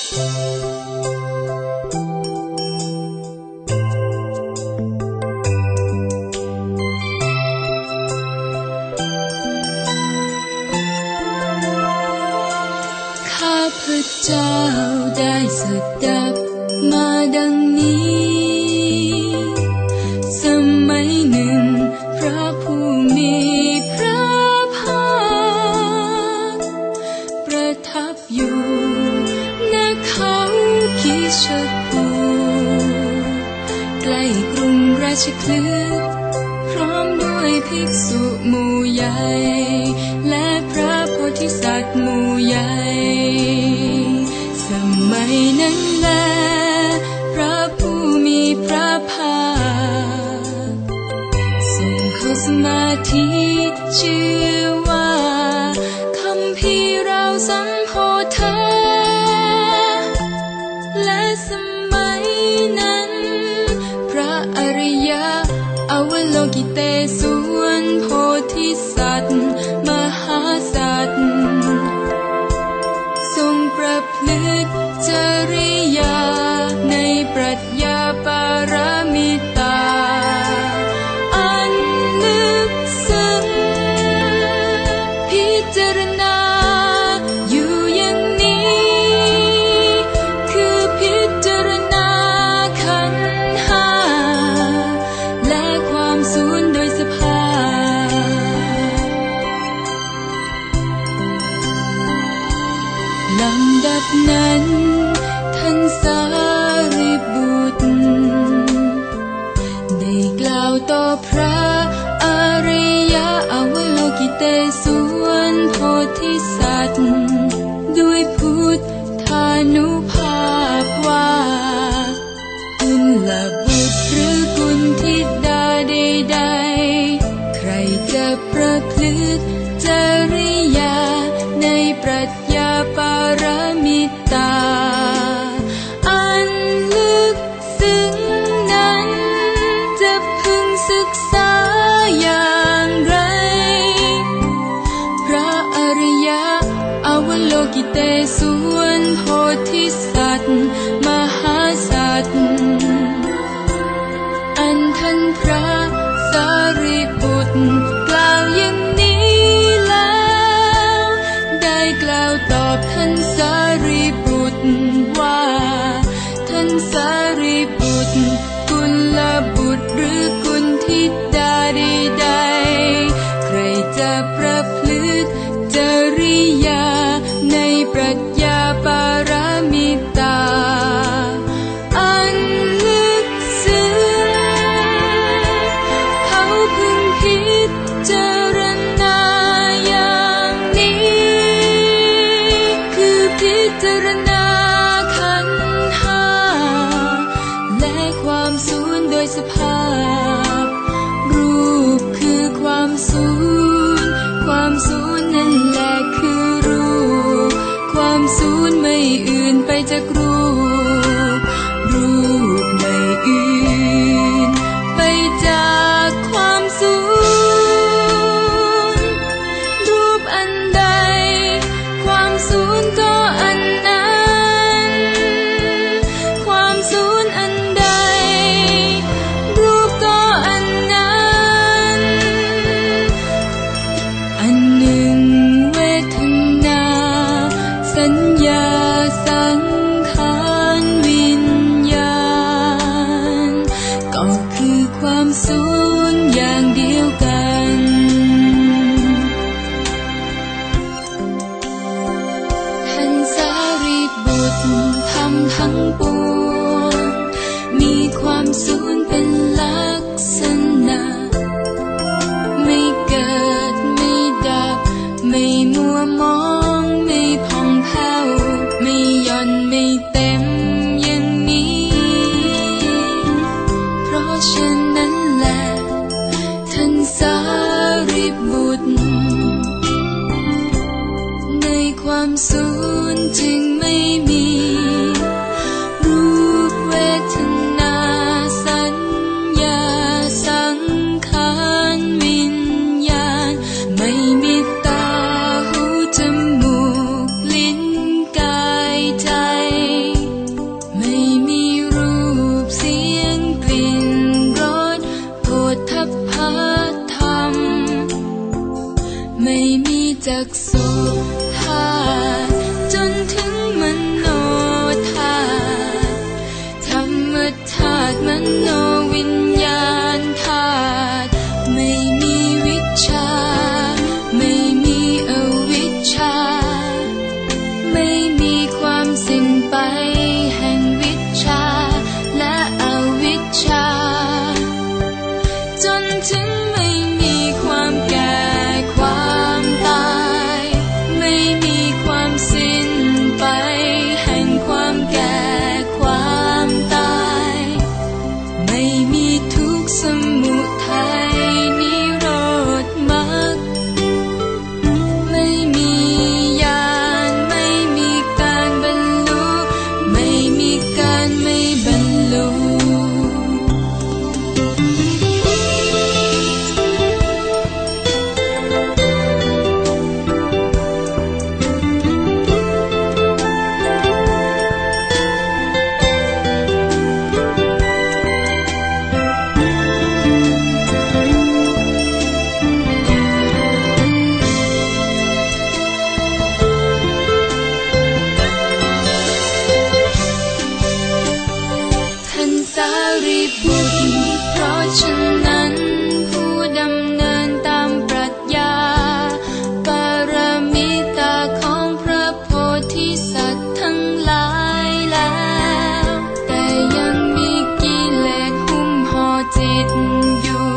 ข้าพเจ้าได้สดับมาดังนี้สมัยหนึ่งพระผู้มีพระภาคประทับอยู่ณเขาคิชกูใกล้กรุงราชคฤห์พร้อมด้วยภิกษุหมู่ใหญ่และพระโพธิสัตว์หมู่ใหญ่สมัยนั้นแลพระผู้มีพระภาคทรงเข้าสมาธิชื่อว่าคัมภีร์เราสัมโพธาและสมัยนั้นพระอริยะอวโลกิเตศวรโพธิสัตว์มหาสัตว์ทรงประพฤติจริยาในปรัชญาปารมิตาอันลึกซึ้งพิจารณาอยู่อย่างนี้คือพิจารณาขันธ์ห้าและความสูญโดยสภาพลำดับนั้นท่านสารีบุตรได้กล่าวต่อพระอริยะอวโลกิเตศวรโพธิสัตว์ด้วยพุทธานุภาพว่ากุลบุตรหรือกุลธิดาใดๆใครจะประพฤติจริยาในปรัชญาปารมิตาอันลึกซึ้งนั้นจะพึงศึกษาอย่างไรพระอริยะอวโลกิเตศวรโพธิสัตว์มหาสัตว์อันท่านพระสารีบุตรกล่าวอย่างนี้แล้วได้กล่าวตอบท่านสารีบุตรว่าท่านสารีบุตรกุลบุตรหรือกุลธิดาใดๆใครจะประพฤติจริยาในปรัชญาปารมิตาอันลึกซึ้งเขาพึงพิจารณาอย่างนี้คือพิจารณาขันธ์ห้าและความสูญโดยสภาพรูปคือความสูญความสูญนั่นแหละคือรูปความสูญไม่อื่นไปจากรูปรูปไม่อื่นไปจากความสูญรูปอันใดความสูญก็อันนั้นความสูญอันใดรูปก็อันนั้นอันหนึ่งเวทนาสัญญาสังขารวิญญาณก็คือความสูญอย่างเดียวกันท่านสารีบุตรทำทั้งปวงมีความสูญเป็นลักษณะไม่เกิดไม่ดับไม่มัวมองไม่ผ่องแผ้วไม่หย่อนไม่เต็มอย่างนี้เพราะฉะนั้นแหละท่านสารีบุตรในความสูญจึงไม่มีรูปเวทนาสัญญาสังขารวิญญาณไม่มีตาหูจมูกลิ้นกายใจ ไม่มีจักสุธาตุจนถึงมโนธาตุธรรมธาตุมโนวิญญาณธาตุไม่มีวิชชาไม่มีอวิชชาไม่มีความสิ้นไปแห่งวิชชาและอวิชชาจนถึงไม่มีความแก่ความตายไม่มีความสิ้นไปแห่งความแก่ความตายไม่มีทุกข์สมุทัยนิโรธมรรคไม่มีญาณไม่มีการบรรลุไม่มีการไม่บรรลุสารีบุตรเพราะฉะนั้นผู้ดำเนินตามปรัชญาปรมิตาของพระโพธิสัตว์ทั้งหลายแล้วแต่ยังมีกิเลสหุ้มห่อจิตอยู่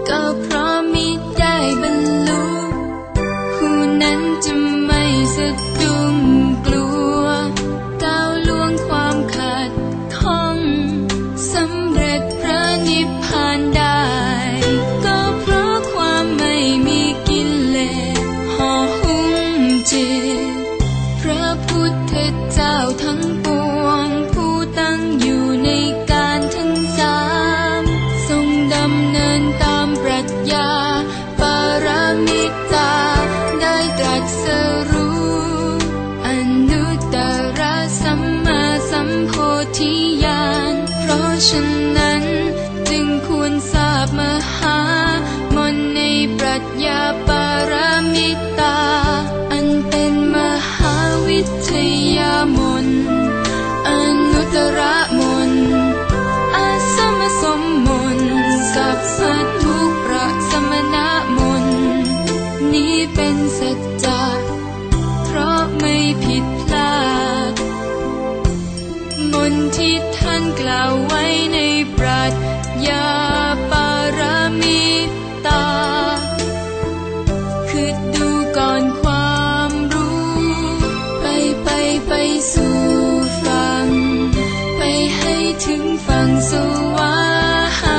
ก็เพราะมิได้บรรลุผู้นั้นจะไม่สะดุ้งกลัวก้าวล่วงความขัดข้องสำเร็จพระนิพพานได้ก็เพราะความไม่มีกิเลสห่อหุ้มจิตพระพุทธเจ้าทั้งปวงผู้ตั้งอยู่ในการทั้งสามทรงดำเนินตามปรัชญาปรมิตาได้ตรัสรู้อนุตตรสัมมาสัมโพธิญาณเพราะฉะนั้นจึงควรทราบมหามนต์ในปรัชญาปรมิตาอันเป็นมหาวิทยามนต์อนุตตรมนต์อาสมสมมนต์สัพพทุกข์ประสมณมนต์นี้เป็นสัจจะเพราะไม่ผิดพลาดมนต์ที่ท่านกล่าวไว้ในปรัชญาปรมิตาคือดูก่อนความรู้ไปสู่ฝั่งไปให้ถึงฝั่งสวรรค์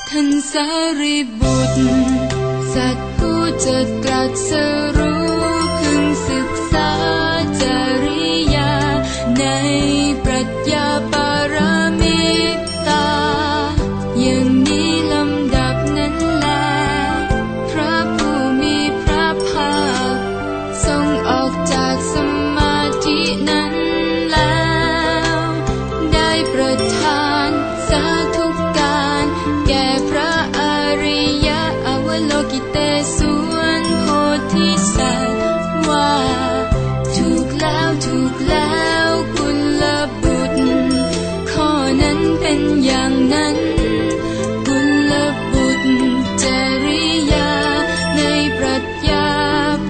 ท่านสารีบุตรสัตว์ผู้จะตรัสรู้พึงศึกษาจริยาในปรัชญาปรมิตาอย่างนี้ลำดับนั้นแลพระผู้มีพระภาคทรงออกจากสมาธินั้นแล้วได้ประทานสาธุการแก่พระอริยอวโลกิเตศวรโพธิสัตว์ว่าถูกแล้วกุลบุตรข้อนั้นเป็นอย่างนั้นกุลบุตรจริยาในปรัชญา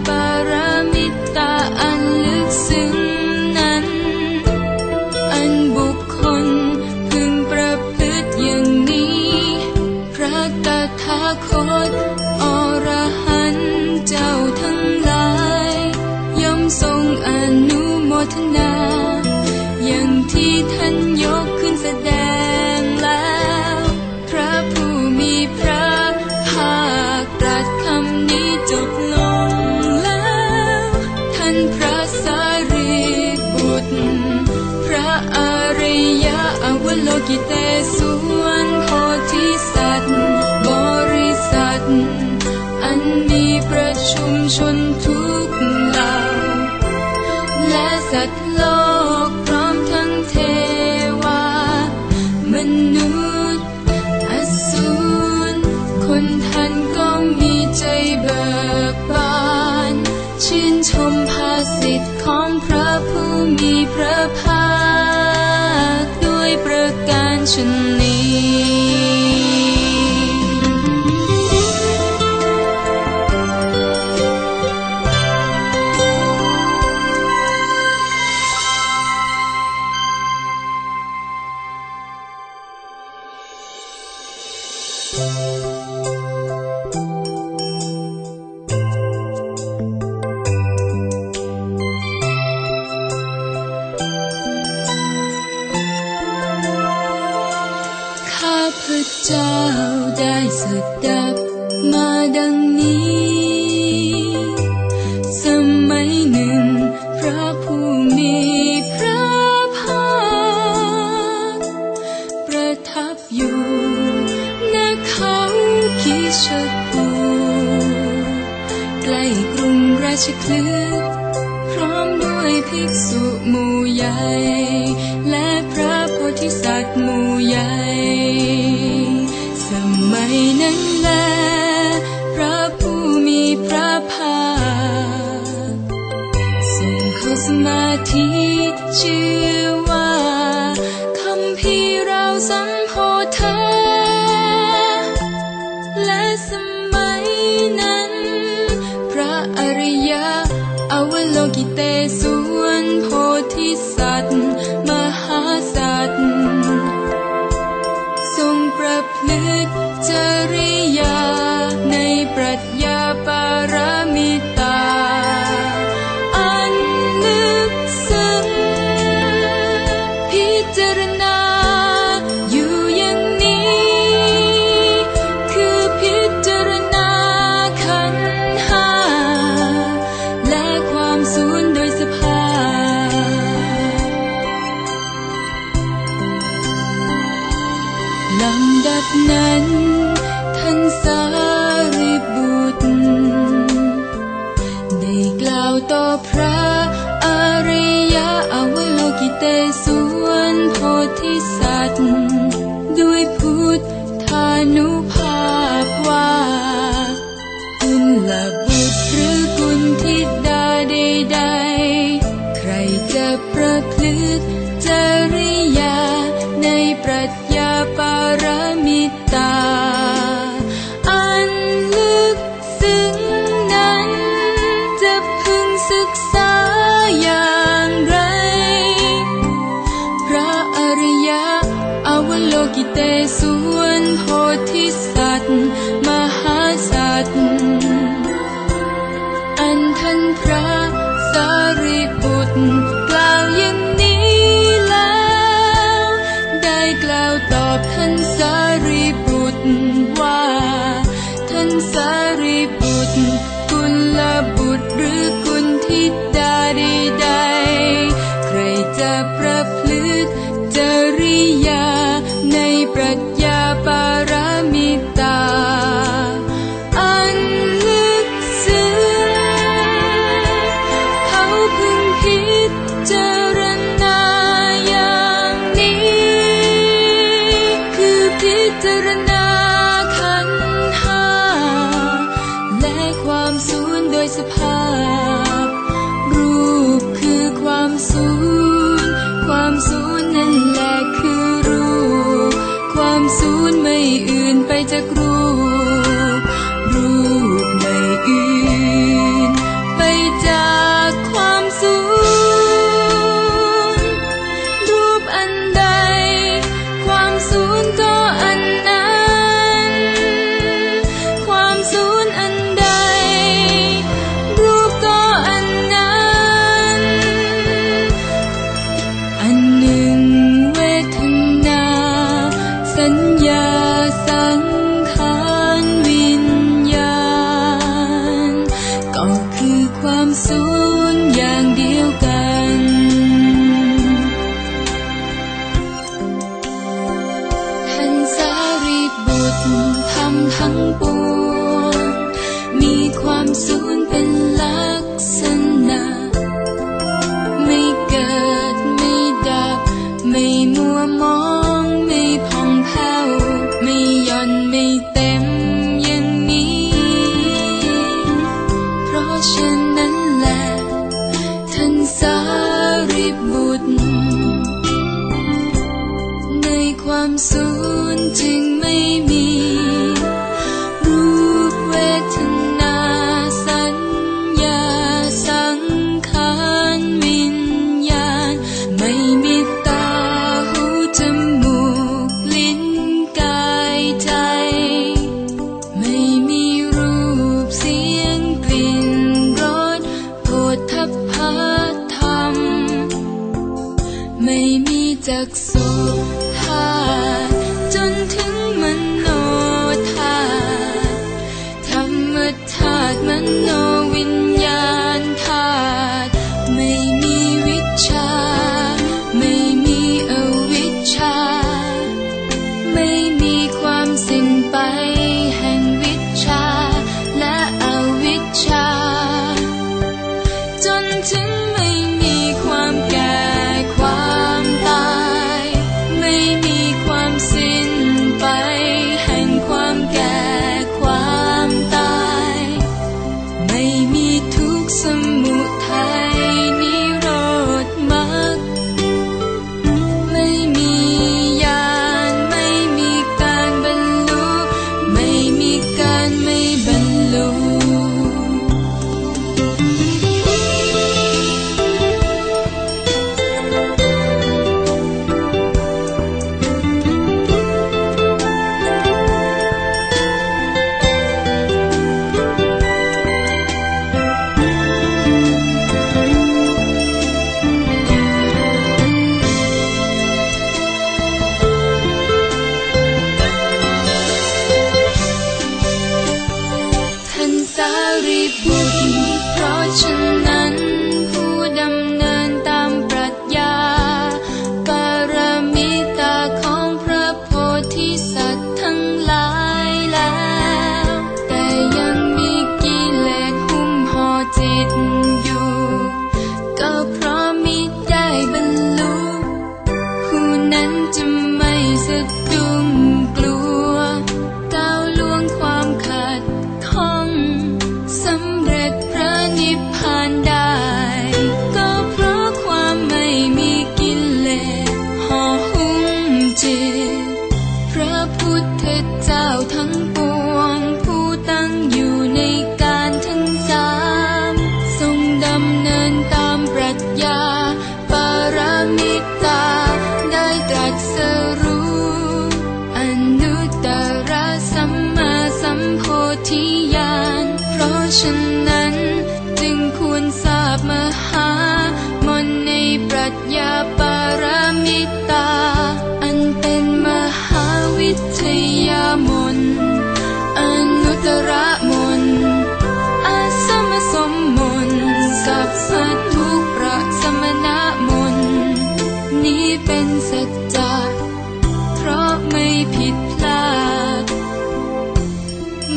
ปรมิตาอันลึกซึ้งนั้นอันบุคคลพึงประพฤติอย่างนี้พระตถาคตอรหันต์เจ้าทั้งหลายย่อมทรงอนุโมทนาอย่างที่ท่านยกขึ้นแสดงแล้วพระผู้มีพระภาคตรัสคำนี้จบลงแล้วท่านพระสารีบุตรพระอริยอวโลกิเตศวรโพธิสัตว์บริษัทอันมีประชุมชนทุกเหล่าและสัตว์โลก นท่านก็มีใจเบิกบานชื่นชมภาสิทธิ์ของพระผู้มีพระภาคด้วยประการชนนี้ข้าพเจ้าได้สดับมาดังนี้สมัยหนึ่งพระผู้มีพระภาคประทับอยู่ณเขาคิชกูใกล้กรุงราชคฤห์พร้อมด้วยภิกษุหมู่ใหญ่และพระโพธิสัตว์หมู่ใหญ่สมัยนั้นแลพระผู้มีพระภาคทรงเข้าสมาธิชื่อว่าคัมภีร์เราสัมโพธาและสมัยนั้นพระอริยะอวโลกิเตศวรโพธิสัตว์มหาสัตว์ทรงประพฤติจริยาในปรัชญาปารมิตาอันลึกซึ้งพิจารณาอยู่อย่างนี้คือพิจารณาขันธ์ห้าและความสูญโดยสภาพลำดับนั้นท่านสารีบุตรได้กล่าวต่อพระอริยะอวโลกิเตศวรโพธิสัตว์ด้วยพุทธานุภาพว่ากุลบุตรหรือกุลธิดาใดๆใครจะประพฤติจริยาในปรัชญาปารมิตาอันลึกซึ้งนั้นจะพึงศึกษาอย่างไรพระอริยะอวโลกิเตศวรโพธิสัตว์มหาสัตว์อันท่านพระสารีบุตรกล่าวอย่างนี้แล้วได้กล่าวตอบท่านสารีบุตรว่าท่านสารีบุตรกุลบุตรหรือกุลธิดาใดๆใครจะประพฤติจริยาในปรัชญาปารมิตาอันลึกซึ้งเขาพึงพิจารณาอย่างนี้คือพิจารณาขันธ์ห้าและความสูญโดยสภาพรูปคือความสูญความสูญนั่นแหละคือรูปความสูญไม่อื่นไปจากรูปรูปไม่อื่นไปจากความสูญรูปอันใดความสูญก็อันนั้นความสูญอันใดรูปก็อันนั้นอันหนึ่งเวทนาสัญญาสังขารวิญญาณก็คือความสูญอย่างเดียวกันท่านสารีบุตรทำทั้งปวงมีความสูญเป็นลักษณะไม่เกิดไม่ดับไม่มัวมองไม่ผ่องแผ้วไม่หย่อนไม่เต็มยั ความสูญจึงไม่มีรูปเวทนาสัญญาสังขารวิญญาณไม่มีตาหูจมูกลิ้นกายใจไม่มีรูปเสียงกลิ่นรสโผฏฐัพพะธรรมไม่มีจักษุธาตุจนถึงมโนธาตุธรรมธาตุมโนวิญญาณธาตุไม่มีวิชชาไม่มีอวิชชาไม่มีความสิ้นไปแห่งวิชชาและอวิชชาจนถึงไม่มีความแก่ความตายไม่มีความสิ้นไปแห่งความแก่ความตายไม่มีทุกข์สมุทัยนิโรธมรรคไม่มีญาณไม่มีการบรรลุไม่มีการไม่บรรลุท่านสารีบุตรเพราะฉะนั้นผู้ดำเนินตามปรัชญาปรมิตาของพระโพธิสัตว์ทั้งหลายแล้วแต่ยังมีกิเลสหุ้มห่อจิตอยู่ก็เพราะมิได้บรรลุผู้นั้นจะไม่สะดุ้งกลัวก้าวล่วงความขัดข้องสำเร็จพระนิพพานได้ก็เพราะความไม่มีกิเลสห่อหุ้มจิตพระพุทธเจ้าทั้งปวงผู้ตั้งอยู่ในการทั้งสามทรงดำเนินตามปรัชญาปรมิตาได้ตรัสรู้อนุตตรสัมมาสัมโพธิญาณเพราะฉะนั้นจึงควรทราบมหามนต์ในปรัชญาปรมิตาอันเป็นมหาวิทยามนต์อนุตตรมนต์อาสมสมมนต์สัพพทุกข์ประสมณมนต์นี้เป็นสัจจะเพราะไม่ผิดพลาด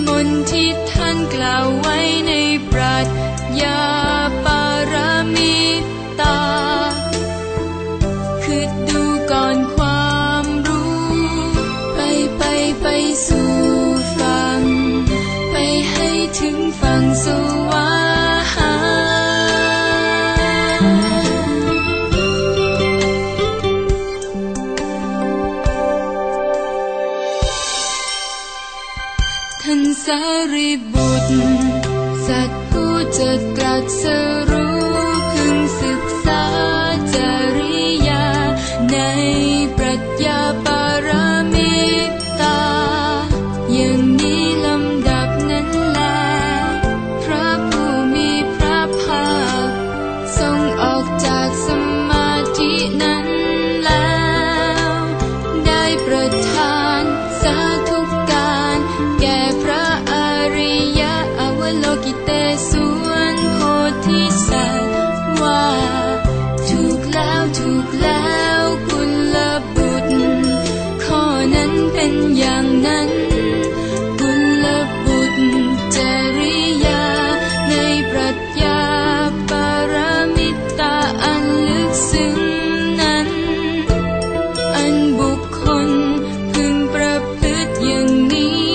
มนต์ที่ท่านกล่าวไว้ในปรัชญาปรมิตาคือดูก่อนความรู้ไปสู่ฝั่งไปให้ถึงฝั่งสวรรค์ท่านสารีบุตรสัตว์ผู้จะตรัสรู้พึงศึกษาจริยาในปรัชญาปรมิตาอย่างนี้ลำดับนั้นแลพระผู้มีพระภาคทรงออกจากสมาธินั้นแล้วได้ประทานสาธุการแก่พระอริยอวโลกิเตศวรโพธิสัตว์ว่าถูกแล้วกุลบุตรข้อนั้นเป็นอย่างนั้นกุลบุตรจริยาในปรัชญาปรมิตาอันลึกซึ้งนั้นอันบุคคลพึงประพฤติอย่างนี้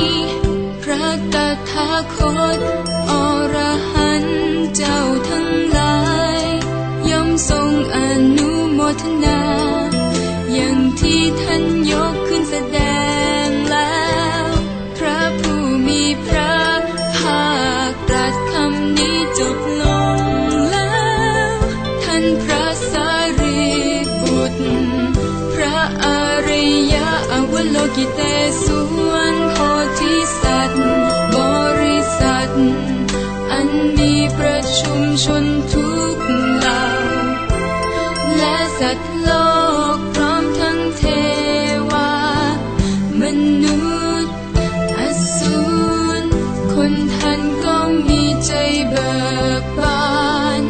พระตถาคตอรหันต์เจ้าทั้งหลายย่อมทรงอนุโมทนาอย่างที่ท่านยกขึ้น โลกิเตศวรโพธิสัตว์บริษัทอันมีประชุมชนทุกเหล่าและสัตว์โลกพร้อมทั้งเทวามนุษย์อสูรคนทันก็มีใจเบิกบาน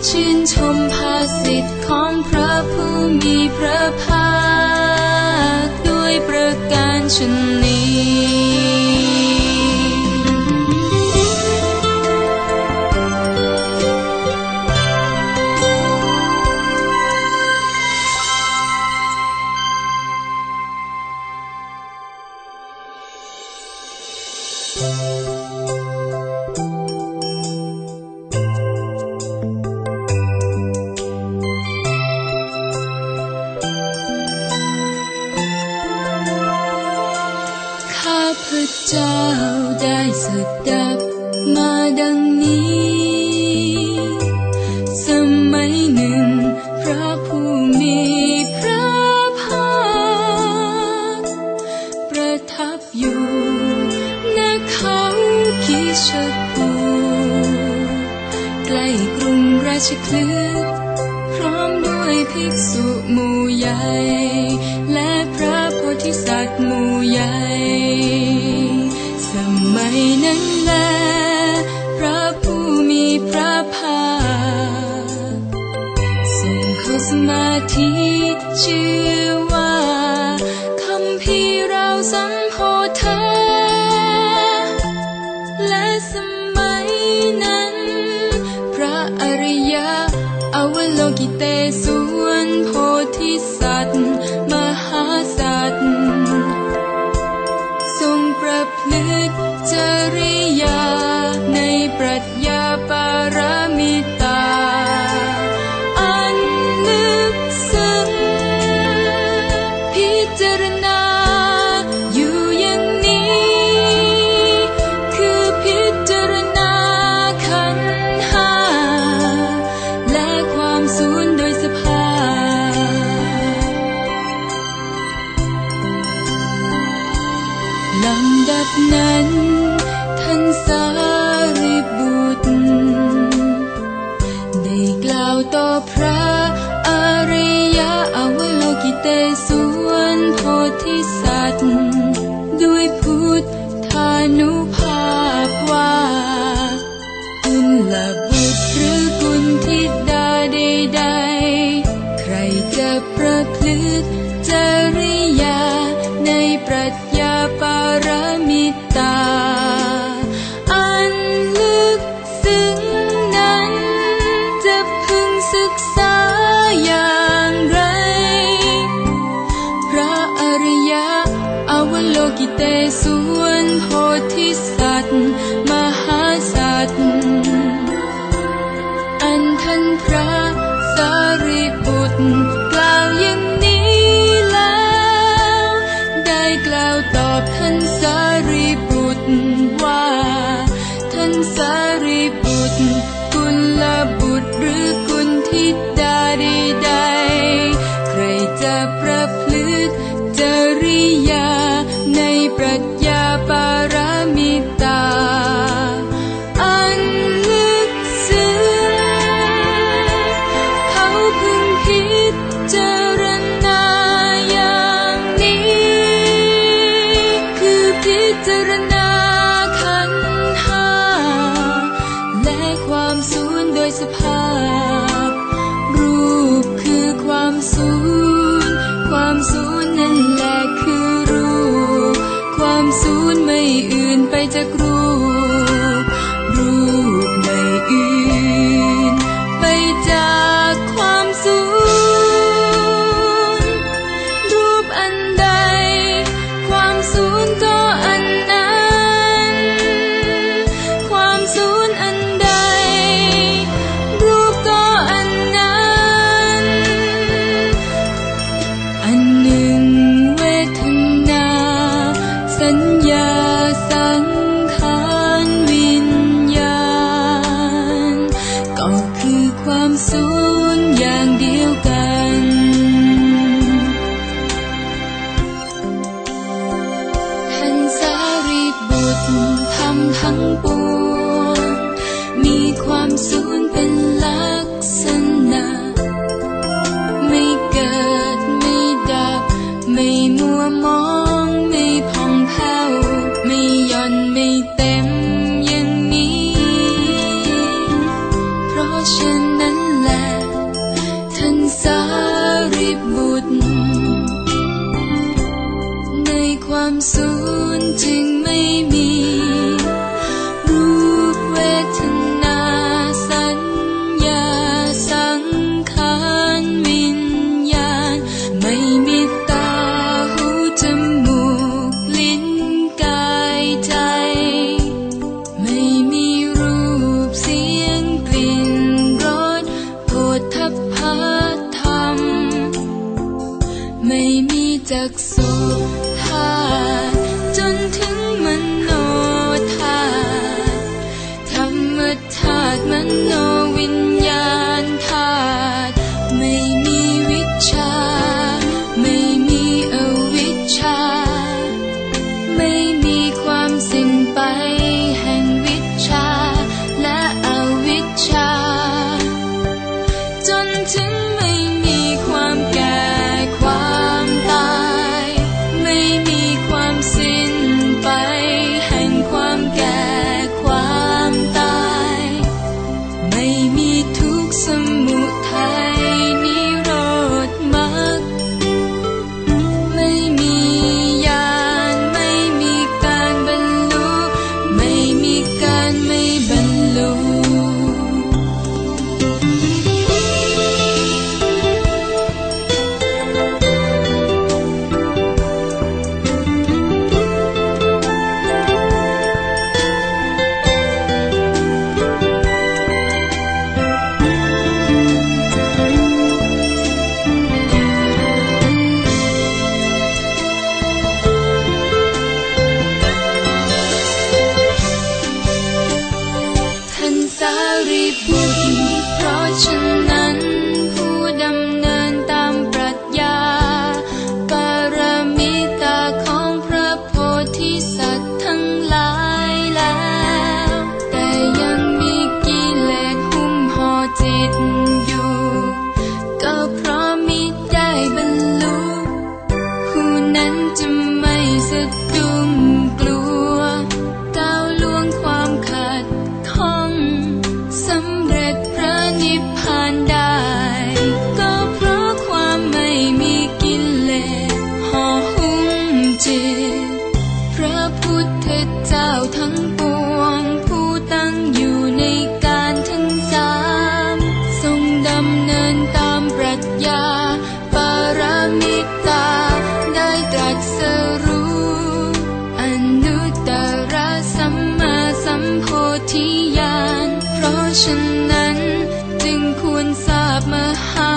ชื่นชมภาสิทธิ์ของพระผู้มีพระภาคด้วยประการชนนี้ข้าพเจ้าได้สดับมาดังนี้สมัยหนึ่งพระผู้มีพระภาคประทับอยู่ณเขาคิชกูใกล้กรุงราชคฤห์พร้อมด้วยภิกษุหมู่ใหญ่และพระโพธิสัตว์หมู่ใหญ่สมัยนั้นแลพระผู้มีพระภาคทรงเข้าสมาธิชื่อว่าคัมภีร์เราสัมโพธาและสมัยนั้นพระอริยะอวโลกิเตศวรโพธิสัตว์มหาสัตว์ทรงประพฤติจริยาในปรัชญาปารามิตาอันลึกซึ้งพิจารณาอยู่อย่างนี้คือพิจารณาขันธ์ห้าและความสูญโดยสภาพลำดับนั้นท่านสารีบุตรได้กล่าวต่อพระอริยะอวโลกิเตศวรโพธิสัตว์ด้วยพุทธานุภาพว่ากุลบุตรหรือกุลธิดาใดๆใครจะประพฤติจริยาในปรัชญาปารามิตาอันลึกซึ้งนั้นจะพึงศึกษาอย่างไรพระอริยะอวโลกิเตศวรโพธิสัตว์มหาสัตว์อันท่านพระสารีบุตรกล่าวอย่างนี้แล้วได้กล่าวตอบท่านสารีบุตรว่าท่านสารีบุตรกุลบุตรหรือกุลธิดาใดๆใครจะประพฤติจริยาในปรัชญาปารามิตาอันลึกซึ้งเขาพึงพิจารณาอย่างนี้คือพิจารณาขันธ์ห้าและความสูญโดยสภาพรูปคือความสูญความสูญนั่นแหละคือรูปความสูญไม่อื่นไปจากรูปรูปไม่อื่นไปจากความสูญรูปอันใดความสูญก็อันนั้นความสูญอันใดรูปก็อันนั้นอันหนึ่งเวทนาสัญญาสังขารวิญญาณก็คือความสูญอย่างเดียวกัน ไม่มัวมองไม่ผ่องแผ้วไม่หย่อนไม่เต็มอย่างนี้เพราะฉะนั้นแหละท่านสารีบุตรในความสูญจึงไม่มีรูปเวทนาสัญญาสังขารวิญญาณไม่มีตาหูจมูกลิ้นกายใจไม่มีรูปเสียงกลิ่นรสโผฏฐัพพะธรรมไม่มีจักษุธาตุจนถึงมโนธาตุธรรมธาตุมโนวิญญาณธาตุไม่มีวิชชาไม่มีอวิชชาไม่มีความสิ้นไปแห่งวิชชาและอวิชชาจนถึงไม่มีความแก่ความตายไม่มีความสิ้นไปแห่งความแก่ความตายไม่มีทุกข์สมุทัยนิโรธมรรคไม่มีญาณไม่มีการบรรลุไม่มีการไม่บรรลุท่านสารีบุตรเพราะฉะนั้นผู้ดำเนินตามปรัชญาปรมิตาของพระโพธิสัตว์ทั้งหลายแล้วแต่ยังมีกิเลสหุ้มห่อจิตอยู่ก็เพราะมิได้บรรลุผู้นั้นจะไม่สะดุ้งกลัวก้าวล่วงความขัดข้องสำเร็จพระนิพพานได้ก็เพราะความไม่มีกิเลสห่อหุ้มจิตพระพุทธเจ้าทั้งปวงผู้ตั้งอยู่ในการทั้งสามทรงดำเนินตามปรัชญาปรมิตาได้ตรัสรู้อนุตตรสัมมาสัมโพธิญาณเพราะฉะนั้นจึงควรทราบมหา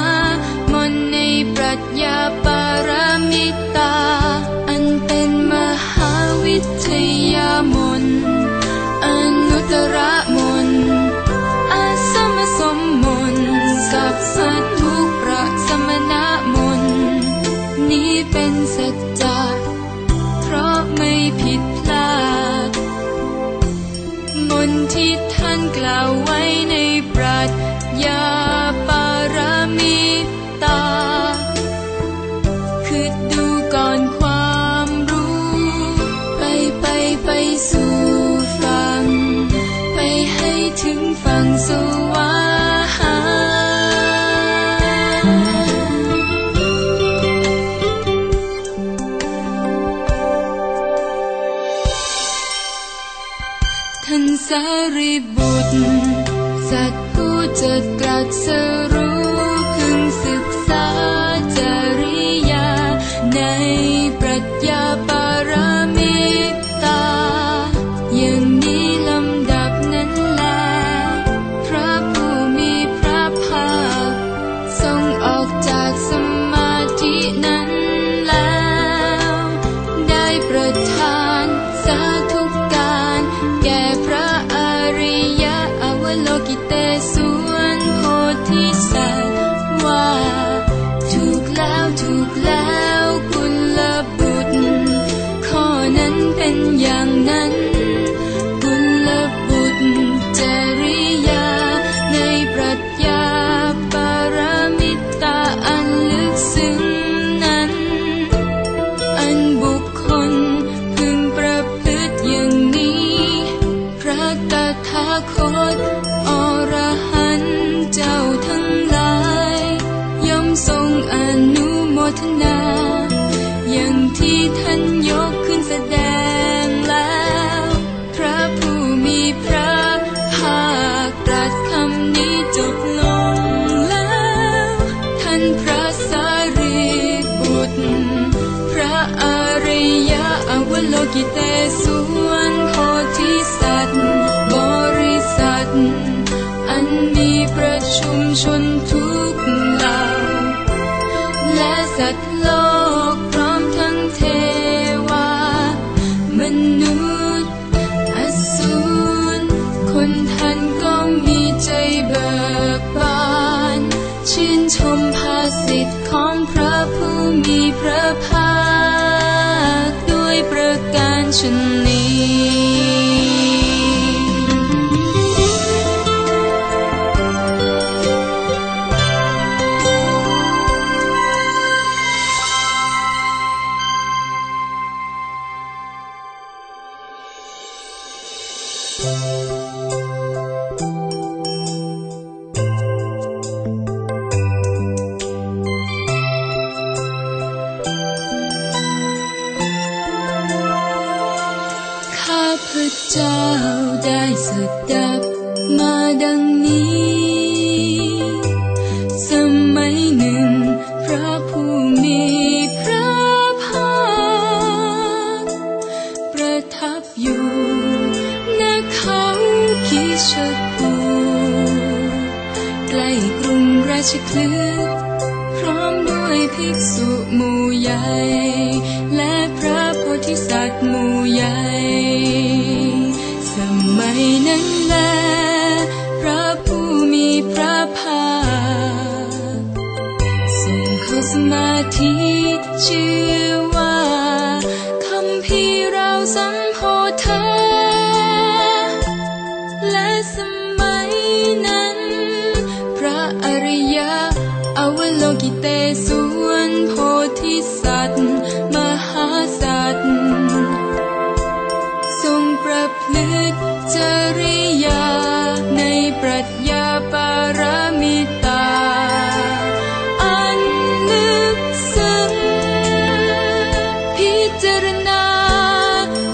มนต์ในปรัชญาปรมิตาอันเป็นมหาวิทยามนต์อนุตตรมนต์อาสมสมมนต์สัพพทุกข์ประสมณมนต์นี้เป็นสัจจะเพราะไม่ผิดพลาดมนต์ที่ท่านกล่าวไว้ในปรัชญาปรมิตาคือดูก่อนความรู้ไปสู่ฝั่งไปให้ถึงฝั่งสวรรค์ท่านสารีบุตรสัตว์ผู้จะตรัสรู้พึงศึกษาจริยาในปรัชญาปรมิตาอย่างนี้ลำดับนั้นแลพระผู้มีพระภาคทรงออกจากสมาธินั้นแล้วได้ประทานสาธุการแก่พระอริยอวโลกิเตศวรโพธิสัตว์ว่าถูกแล้วกุลบุตรข้อนั้นเป็นอย่างนั้นกุลบุตรจริยาในปรัชญาปรมิตาอันลึกซึ้งนั้น ทนาอย่างที่ท่านยกขึ้นแสดงแล้วพระผู้มีพระภาคตรัสคำนี้จบลงแล้วท่านพระสารีบุตรพระอริยะอวโลกิเตศวรโพธิสัตว์บริษัทอันมีประชุมชนทุกเหล่าและสัตว์โลกพร้อมทั้งเทวามนุษย์อสูรคนท่านก็มีใจเบิกบานชื่นชมภาสิทธิ์ของพระผู้มีพระภาคด้วยประการชนนี้ข้าพเจ้าได้สดับมาดังนี้สมัยหนึ่งพระผู้มีพระภาคประทับอยู่ณเขาคิชกูใกล้กรุงราชคฤห์พร้อมด้วยภิกษุหมู่ใหญ่และพระโพธิสัตว์หมู่ใหญ่สมัยนั้นแลพระผู้มีพระภาคทรงเข้าสมาธิชื่อว่าคัมภีร์เราสัมโพธาและสมัยนั้นพระอริยะอวโลกิเตศวรโพธิสัตว์มหาสัตว์ทรงประพฤติจริยาในปรัชญาปารามิตาอันลึกซึ้งพิจารณา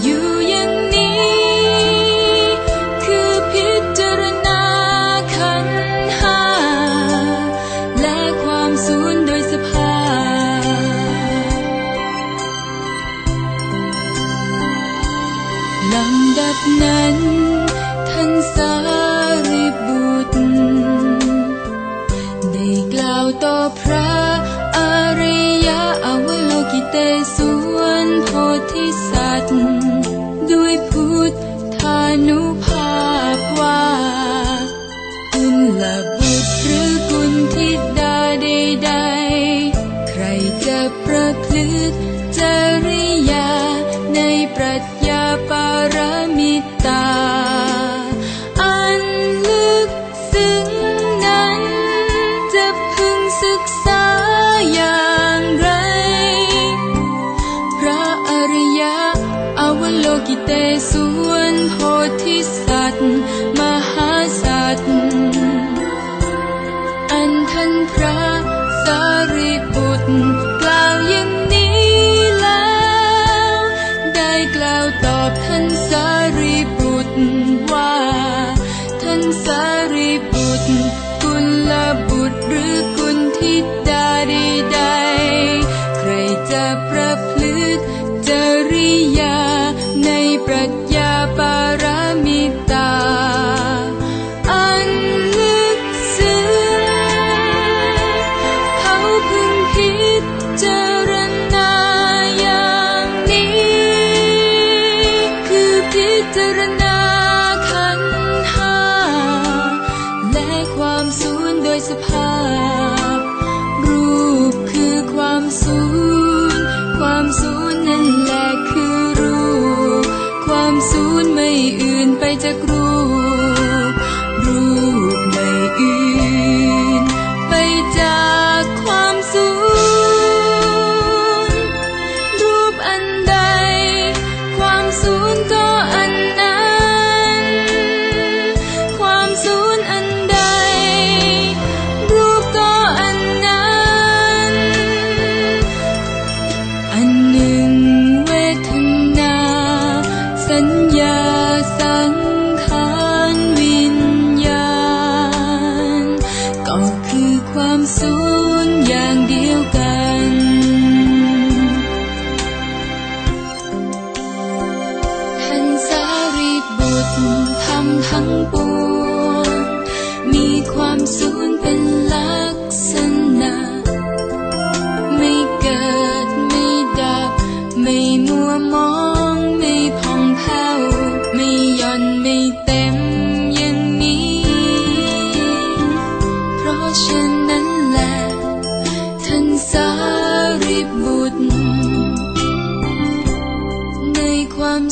อยู่อย่างนี้คือพิจารณาขันธ์ห้าและความสูญโดยสภาพลำดับนั้นท่านสารีบุตรได้กล่าวต่อพระอริยะอวโลกิเตศวรโพธิสัตว์ด้วยพุทธานุภาพว่ากุลบุตรหรือกุลธิดาใดๆใครจะประพฤติจริยาในปรัชญาปารามิตาอันลึกซึ้งนั้นจะพึงศึกษาอย่างไรพระอริยะอวโลกิเตศวรโพธิสัตว์มหาสัตว์อันท่านพระสารีบุตรกล่าวอย่างนี้แล้วได้กล่าวตอบท่านสารีบุตรว่าท่านสารีบุตรกุลบุตรหรือกุลธิดาใดๆใครจะประพฤติจริยาในปรัชญาปารามิตาอันลึกซึ้งเขาพึงพิจารณาอย่างนี้คือพิจารณาขันธ์ห้าและความสูญโดยสภาพรูปคือความสูญความสูญนั่นแหละคือรูปความสูญไม่อื่นไปจากรูปไม่อื่นไปจากความสูญรูปอันใดความสูญก็อันนั้นความสูญอันใดรูปก็อันนั้น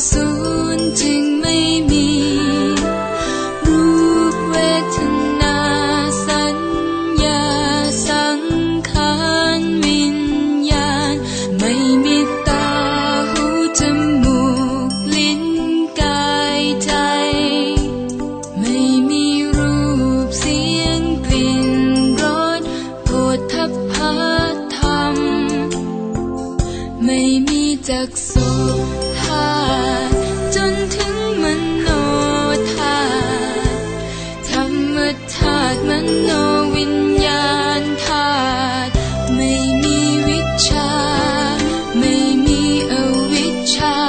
สูญจึงไม่มีรูปเวทนาสัญญาสังขารวิญญาณไม่มีตาหูจมูกลิ้นกายใจไม่มีรูปเสียงกลิ่นรสโผฏฐัพพะธรรมไม่มีจักษุธาตุจนถึงมโนธาตุธรรมธาตุมโนวิญญาณธาตุไม่มีวิชชาไม่มีอวิชชา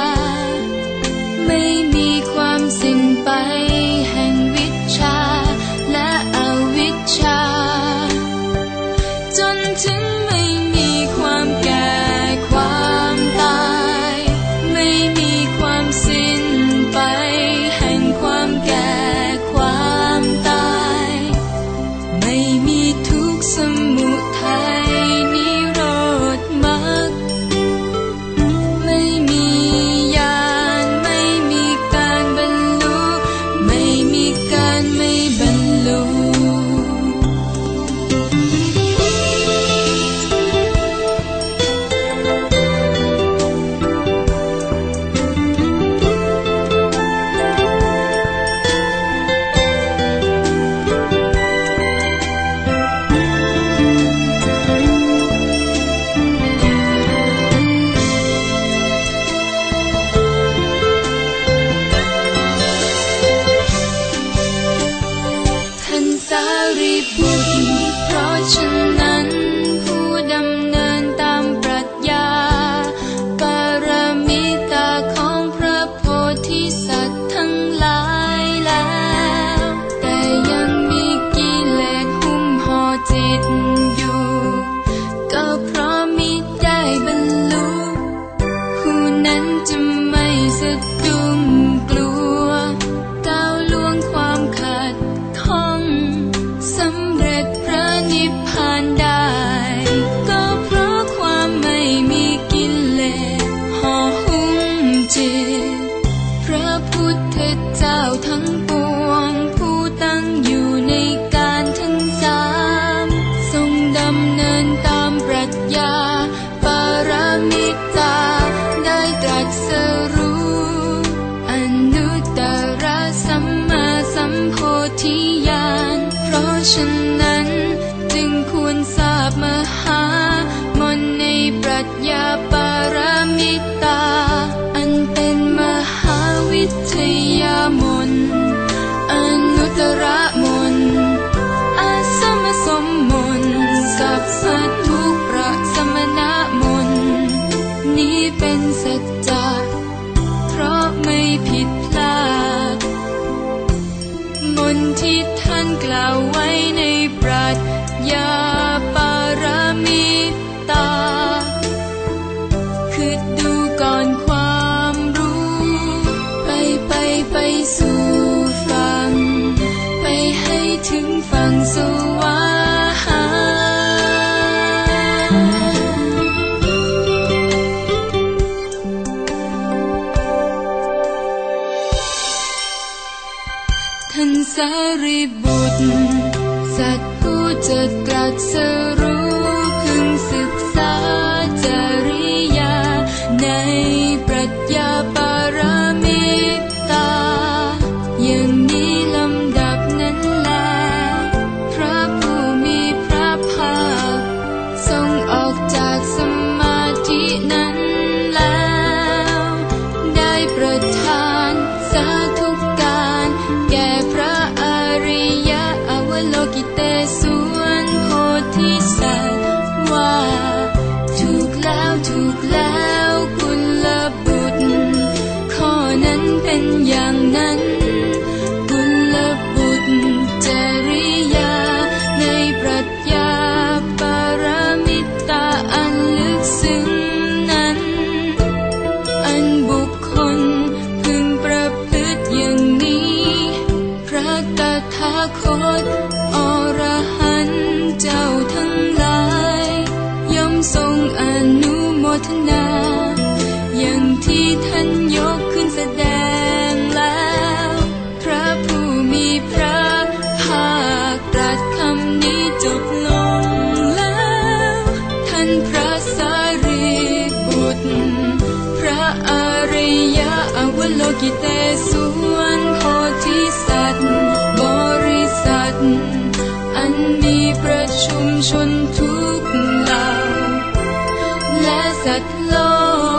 ไม่มีความสิ้นไปแห่งวิชชาและอวิชชาจนถึงไม่มีความแก่ความตายไม่มีความสิ้นไปแห่งความแก่ความตายไม่มีทุกข์สมุทัยนิโรธมรรคไม่มีญาณไม่มีการบรรลุไม่มีการไม่บรรลุท่านสารีบุตรเพราะฉะนั้นผู้ดำเนินตามปรัชญาปรมิตาของพระโพธิสัตว์ทั้งหลายแล้วแต่ยังมีกิเลสหุ้มห่อจิตอยู่ก็เพราะมิได้บรรลุผู้นั้นจะไม่สะดุ้งกลัวก้าวล่วงความขัดข้องสำเร็จพระนิพพานได้ก็เพราะความไม่มีกิเลสห่อหุ้มจิตพระพุทธเจ้าทั้งปวงผู้ตั้งอยู่ในการทั้งสามทรงดำเนินตามปรัชญาปรมิตาได้ตรัสรู้อนุตตรสัมมาสัมโพธิญาณเพราะฉะนั้นจึงควรทราบมหามนต์ในปรัชญาปรมิตาอันเป็นมหาวิทยามนต์อนุตตรมนต์อาสมสมมนต์สัพพทุกข์ประสมณมนต์นี้เป็นสัจจะเพราะไม่ผิดพลาดมนต์ที่ท่านกล่าวไว้ในปรัชญาปรมิตาคือดูก่อนความรู้ไปสู่ฝั่งไปให้ถึงฝั่งสวรรค์ท่านสารีบุตรสัตว์ผู้จะตรัสรู้พึงศึกษาจริยาในปรัชญาปรมิตาอย่างนี้ลำดับนั้นแลพระผู้มีพระภาคทรงออกจากสมาธินั้นแล้วได้ประทานสาธุการแก่พระอริยอวโลกิเตศวรโพธิสัตว์ว่าถูกแล้วกุลบุตรข้อนั้นเป็นอย่างนั้นกุลบุตรจริยาในปรัชญาปรมิตาอันลึกซึ้งนั้นอันบุคคลพึงประพฤติอย่างนี้พระตถาคตอรหันต์เจ้าทั้งหลายย่อมทรงอนุโมทนาอย่างที่ท่านยกขึ้นแส โลกิเตศวรโพธิสัตว์บริษัทอันมีประชุมชนทุกเหล่าและสัตว์โล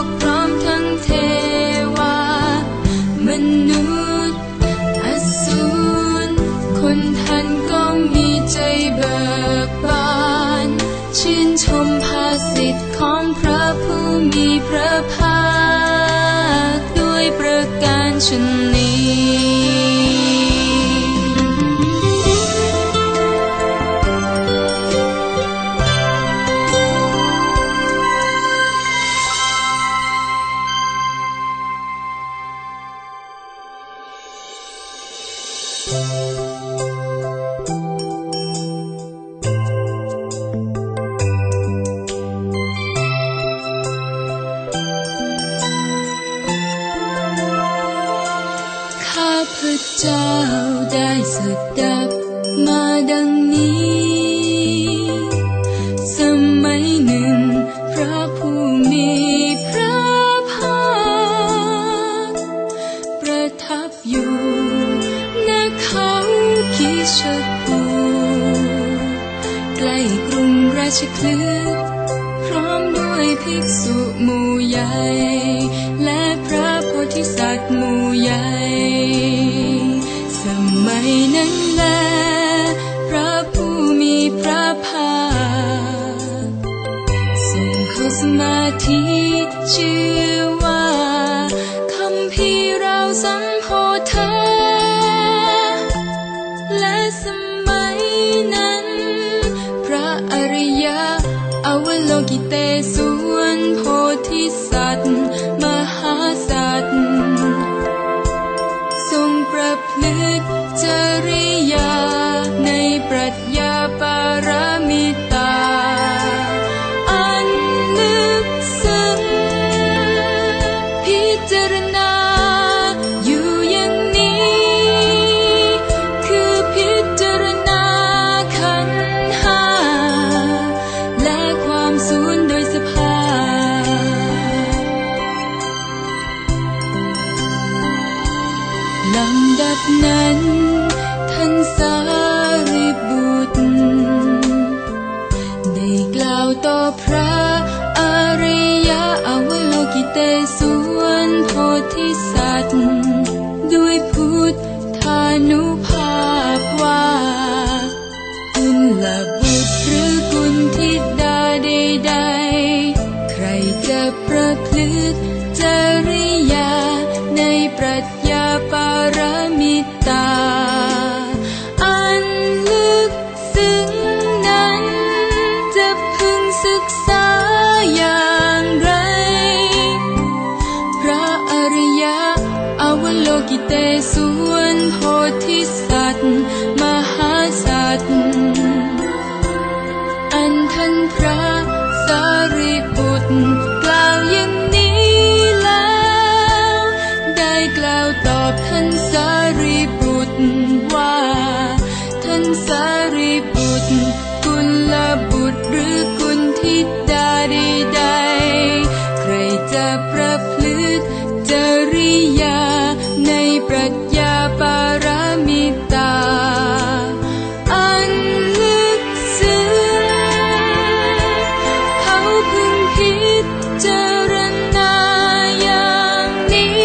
กพร้อมทั้งเทวามนุษย์อสูรคนทันก็มีใจเบิกบานชื่นชมภาสิทธิ์ของพระผู้มีพระภาคด้วยประการชนนี้ข้าพเจ้าได้สดับมาดังนี้สมัยหนึ่งพระผู้มีพระภาคประทับอยู่ณเขาคิชกูใกล้กรุงราชคฤห์พร้อมด้วยภิกษุหมู่ใหญ่และพระโพธิสัตว์หมู่ใหญ่สมัยนั้นแลพระผู้มีพระภาคทรงเข้าสมาธิชื่อว่าคัมภีร์เราสัมโพธาและสมัยนั้นพระอริยะอวโลกิเตศวรโพธิสัตว์มหาสัตว์ทรงประพฤติจริยาในปรัชญาปารามิตาอันลึกซึ้งพิจารณาอยู่อย่างนี้คือพิจารณาขันธ์ห้าและความสูญโดยสภาพลำดับนั้นท่านสารีบุตรได้กล่าวต่อพระอริยะอวโลกิเตศวรโพธิสัตว์ด้วยพุทธานุภาพว่ากุลบุตรหรือกุลธิดาใดๆใครจะประพฤติจริยาในปรัชญาปารามิตาอันลึกซึ้งนั้นจะพึงศึกษาอย่างไรพระอริยะอวโลกิเตศวรโพธิสัตว์มหาสัตว์อันท่านพระสารีบุตรกล่าวอย่างนี้แล้วได้กล่าวตอบท่านสารีบุตรว่าท่านสารีบุตรกุลบุตรหรือกุลธิดาใดๆใครจะประพฤติจริยาในปรัชญาปารามิตาอันลึกซึ้งเขาพึงพิจารณาอย่างนี้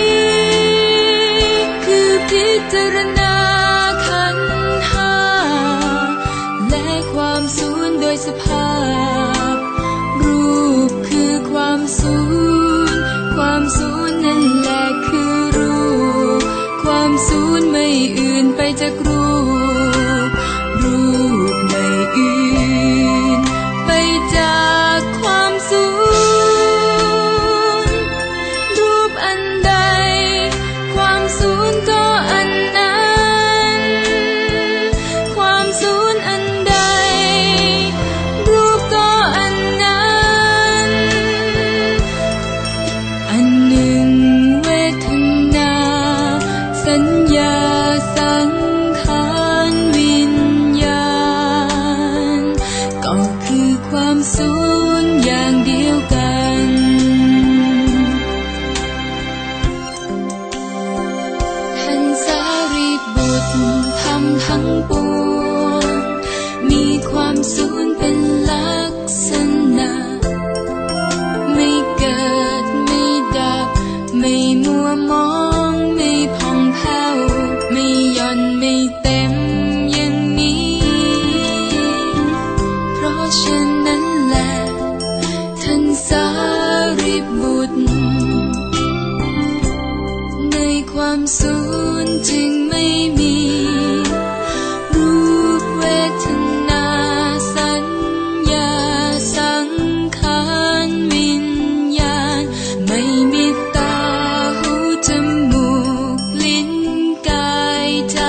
คือพิจารณาขันธ์ห้าและความสูญโดยสภาพรูปคือความสูญความสูญนั่นแหละคือรูปความสูญไม่อื่นไปจากรูปรูปไม่อื่นไปจากความสูญรูปอันใดความสูญก็อันนั้นความสูญอันใดรูปก็อันนั้นอันหนึ่งเวท บุตรในความสูญจึงไม่มีรูปเวทนาสัญญาสังขารวิญญาณไม่มีตาหูจมูกลิ้นกายใจ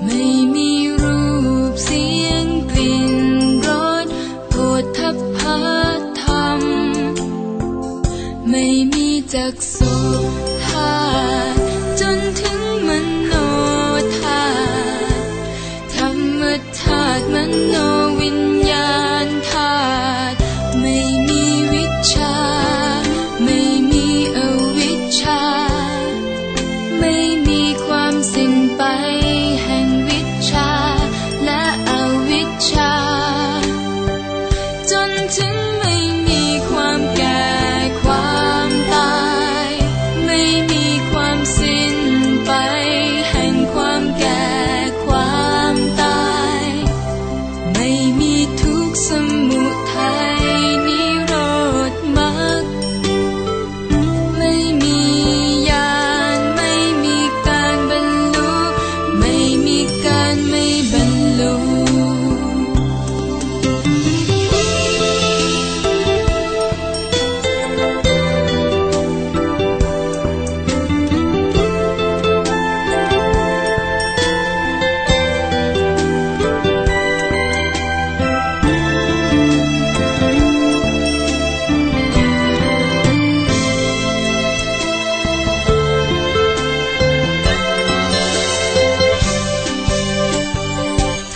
ไม่มีรูปเสียงกลิ่นรสโผฏฐัพพะธรรมไม่มีจักษุธาตุจนถึงมโนธาตุธรรมธาตุมโนวิญญาณธาตุไม่มีวิชชาไม่มีอวิชชาไม่มีความสิ้นไปแห่งวิชชาและอวิชชาจนถึงไม่มีความแก่ความตายไม่มีความสิ้นไปแห่งความแก่ความตายไม่มีทุกข์สมุทัยนิโรธมรรคไม่มีญาณไม่มีการบรรลุไม่มีการไม่บรรลุ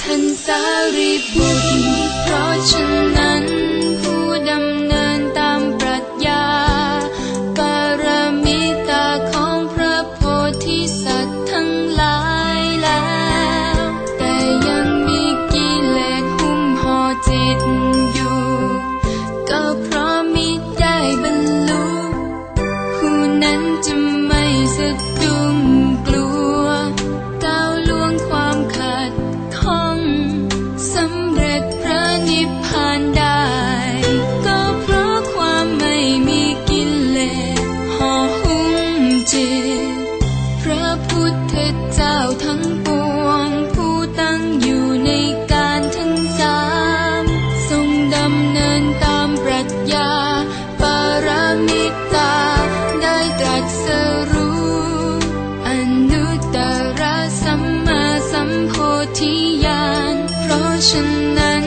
ท่านสารีบุตรเพราะฉะนั้นผู้ดำเนินตามปรัชญาปรมิตาของพระโพธิสัตว์ทั้งหลายแล้วแต่ยังมีกิเลสหุ้มห่อจิตอยู่ก็เพราะมิได้บรรลุผู้นั้นจะไม่สะดุ้งกลัวก้าวล่วงความขัดข้องสำเร็จพระนิพพานได้ก็เพราะความไม่มีกิเลสห่อหุ้มจิตพระพุทธเจ้าทั้งปวงผู้ตั้งอยู่ในการทั้งสามทรงดำเนินตามปรัชญาปรมิตาได้ตรัสรู้อนุตตรสัมมาสัมโพธิญาณเพราะฉะนั้น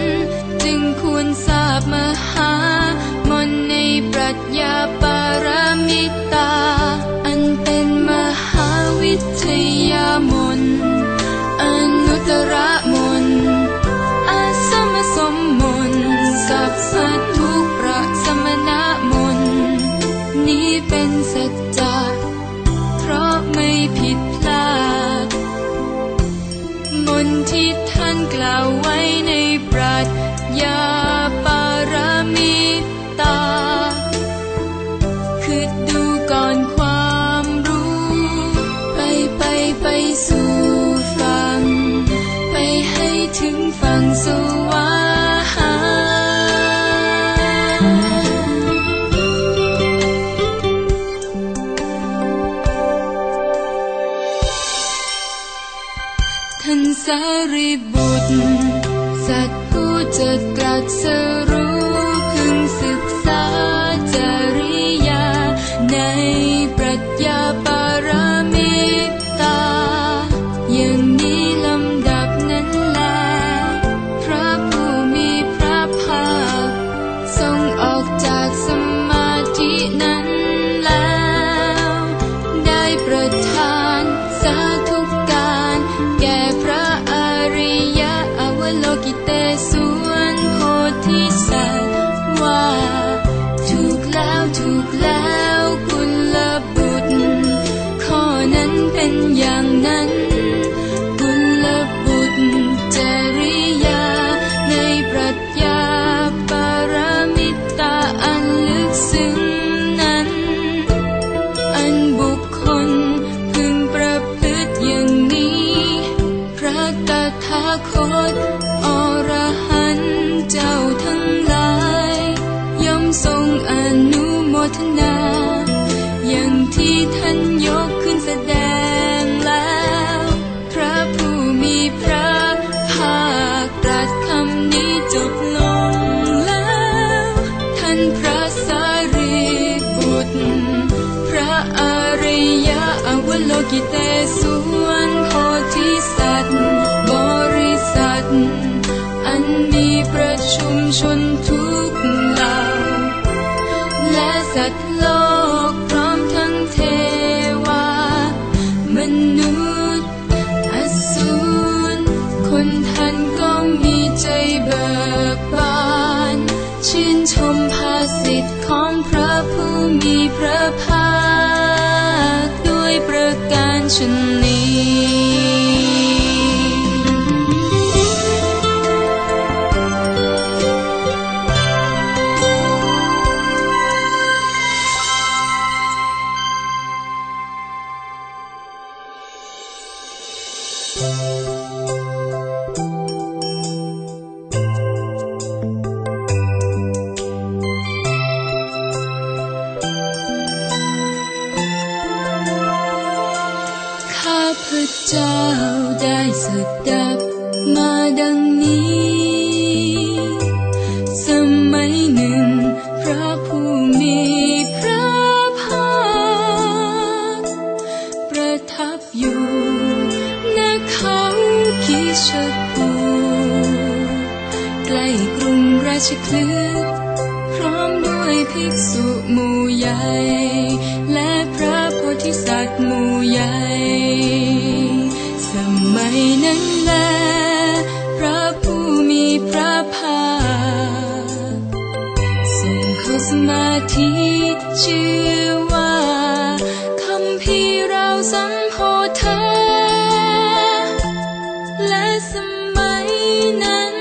จึงควรทราบมหามนต์ในปรัชญาปรมิตาอันเป็นมหาวิทยามนต์อนุตตรมนต์อาสมสมมนต์สัพพทุกข์ประสมณมนต์นี้เป็นสัจจะเพราะไม่ผิดพลาดมนต์ที่ท่านกล่าวไว้ในปรัชญาปรมิตาคือดูก่อนความรู้ไปสู่ฝั่งไปให้ถึงฝั่งสวรรค์ท่านสารีบุตรสัตว์ผู้จะตรัสรู้พึงศึกษาจริยาในปรัชญาปรมิตาอย่างนี้ลำดับนั้นแลพระผู้มีพระภาคทรงออกจากสมาธินั้นแล้วได้ประทานสาธุการแก่พระอริยอวโลกิเตศวรโพธิสัตว์ว่าถูกแล้วกุลบุตรข้อนั้นเป็นอย่างนั้นกุลบุตรจริยาในปรัชญาปรมิตาอันลึกซึ้งนั้นอันบุคคลพึงประพฤติอย่างนี้พระตถาคตอรหันต์เจ้าทั้งหลายย่อมทรงอนุ ทนาอย่างที่ท่านยกขึ้นแสดงแล้วพระผู้มีพระภาคตรัสคำนี้จบลงแล้วท่านพระสารีบุตรพระอริยะอวโลกิเตศวรโพธิสัตว์บริษัทอันมีประชุมชนทุกเหล่าและสัตว์โลกพร้อมทั้งเทวามนุษย์อสูรคนท่านก็มีใจเบิกบานชื่นชมภาสิทธิ์ของพระผู้มีพระภาคด้วยประการชนนี้ข้าพเจ้าได้สดับมาดังนี้สมัยหนึ่งพระผู้มีพระภาคประทับอยู่ณเขาคิชกูใกล้กรุงราชคฤห์พร้อมด้วยภิกษุหมู่ใหญ่และพระโพธิสัตว์หมู่ใหญ่สมัยนั้นแลพระผู้มีพระภาคทรงเข้าสมาธิชื่อว่าคัมภีร์เราสัมโพธาและสมัยนั้น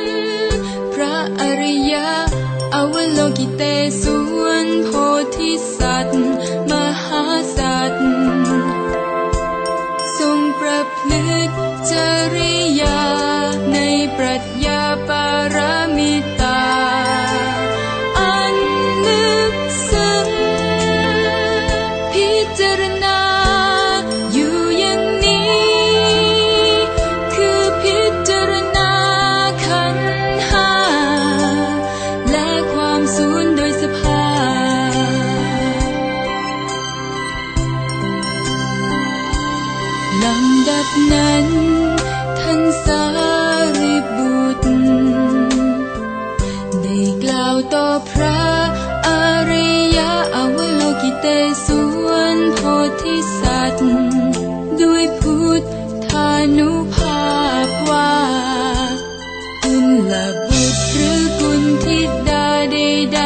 พระอริยะอวโลกิเตศวรโพธิสัตว์มหาสัตว์ทรงประพฤติจริยาในปรัชญาปารมิตาอันลึกซึ้งพิจารณาอยู่อย่างนี้คือพิจารณาขันธ์ห้าและความสูญโดยสภาพลำดับนั้นท่านสารีบุตรได้กล่าวต่อพระอริยะอวโลกิเตศวรโพธิสัตว์ด้วยพุทธานุภาพว่ากุลบุตรหรือกุลธิดาใด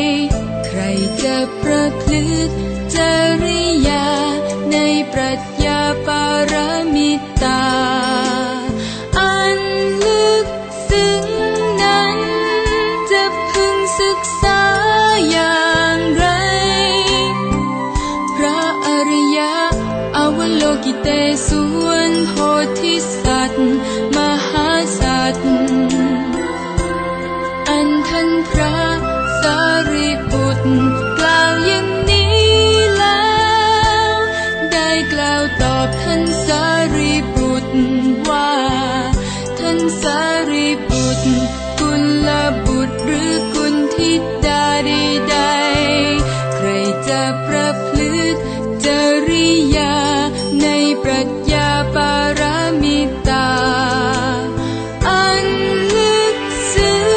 ๆใครจะประพฤติจริยาในปรัชญาปารมิตาอันลึกซึ้งนั้นจะพึงศึกษาอย่างไรพระอริยะอวโลกิเตศวรโพธิสัตว์มหาสัตว์อันท่านพระสารีบุตรกล่าวอย่างนี้แล้วได้กล่าวตอบท่านสารีบุตรว่าท่านสารีบุตรกุลบุตรหรือกุลธิดาใดๆใครจะประพฤติจริยาในปรัชญาปารมิตาอันลึกซึ้ง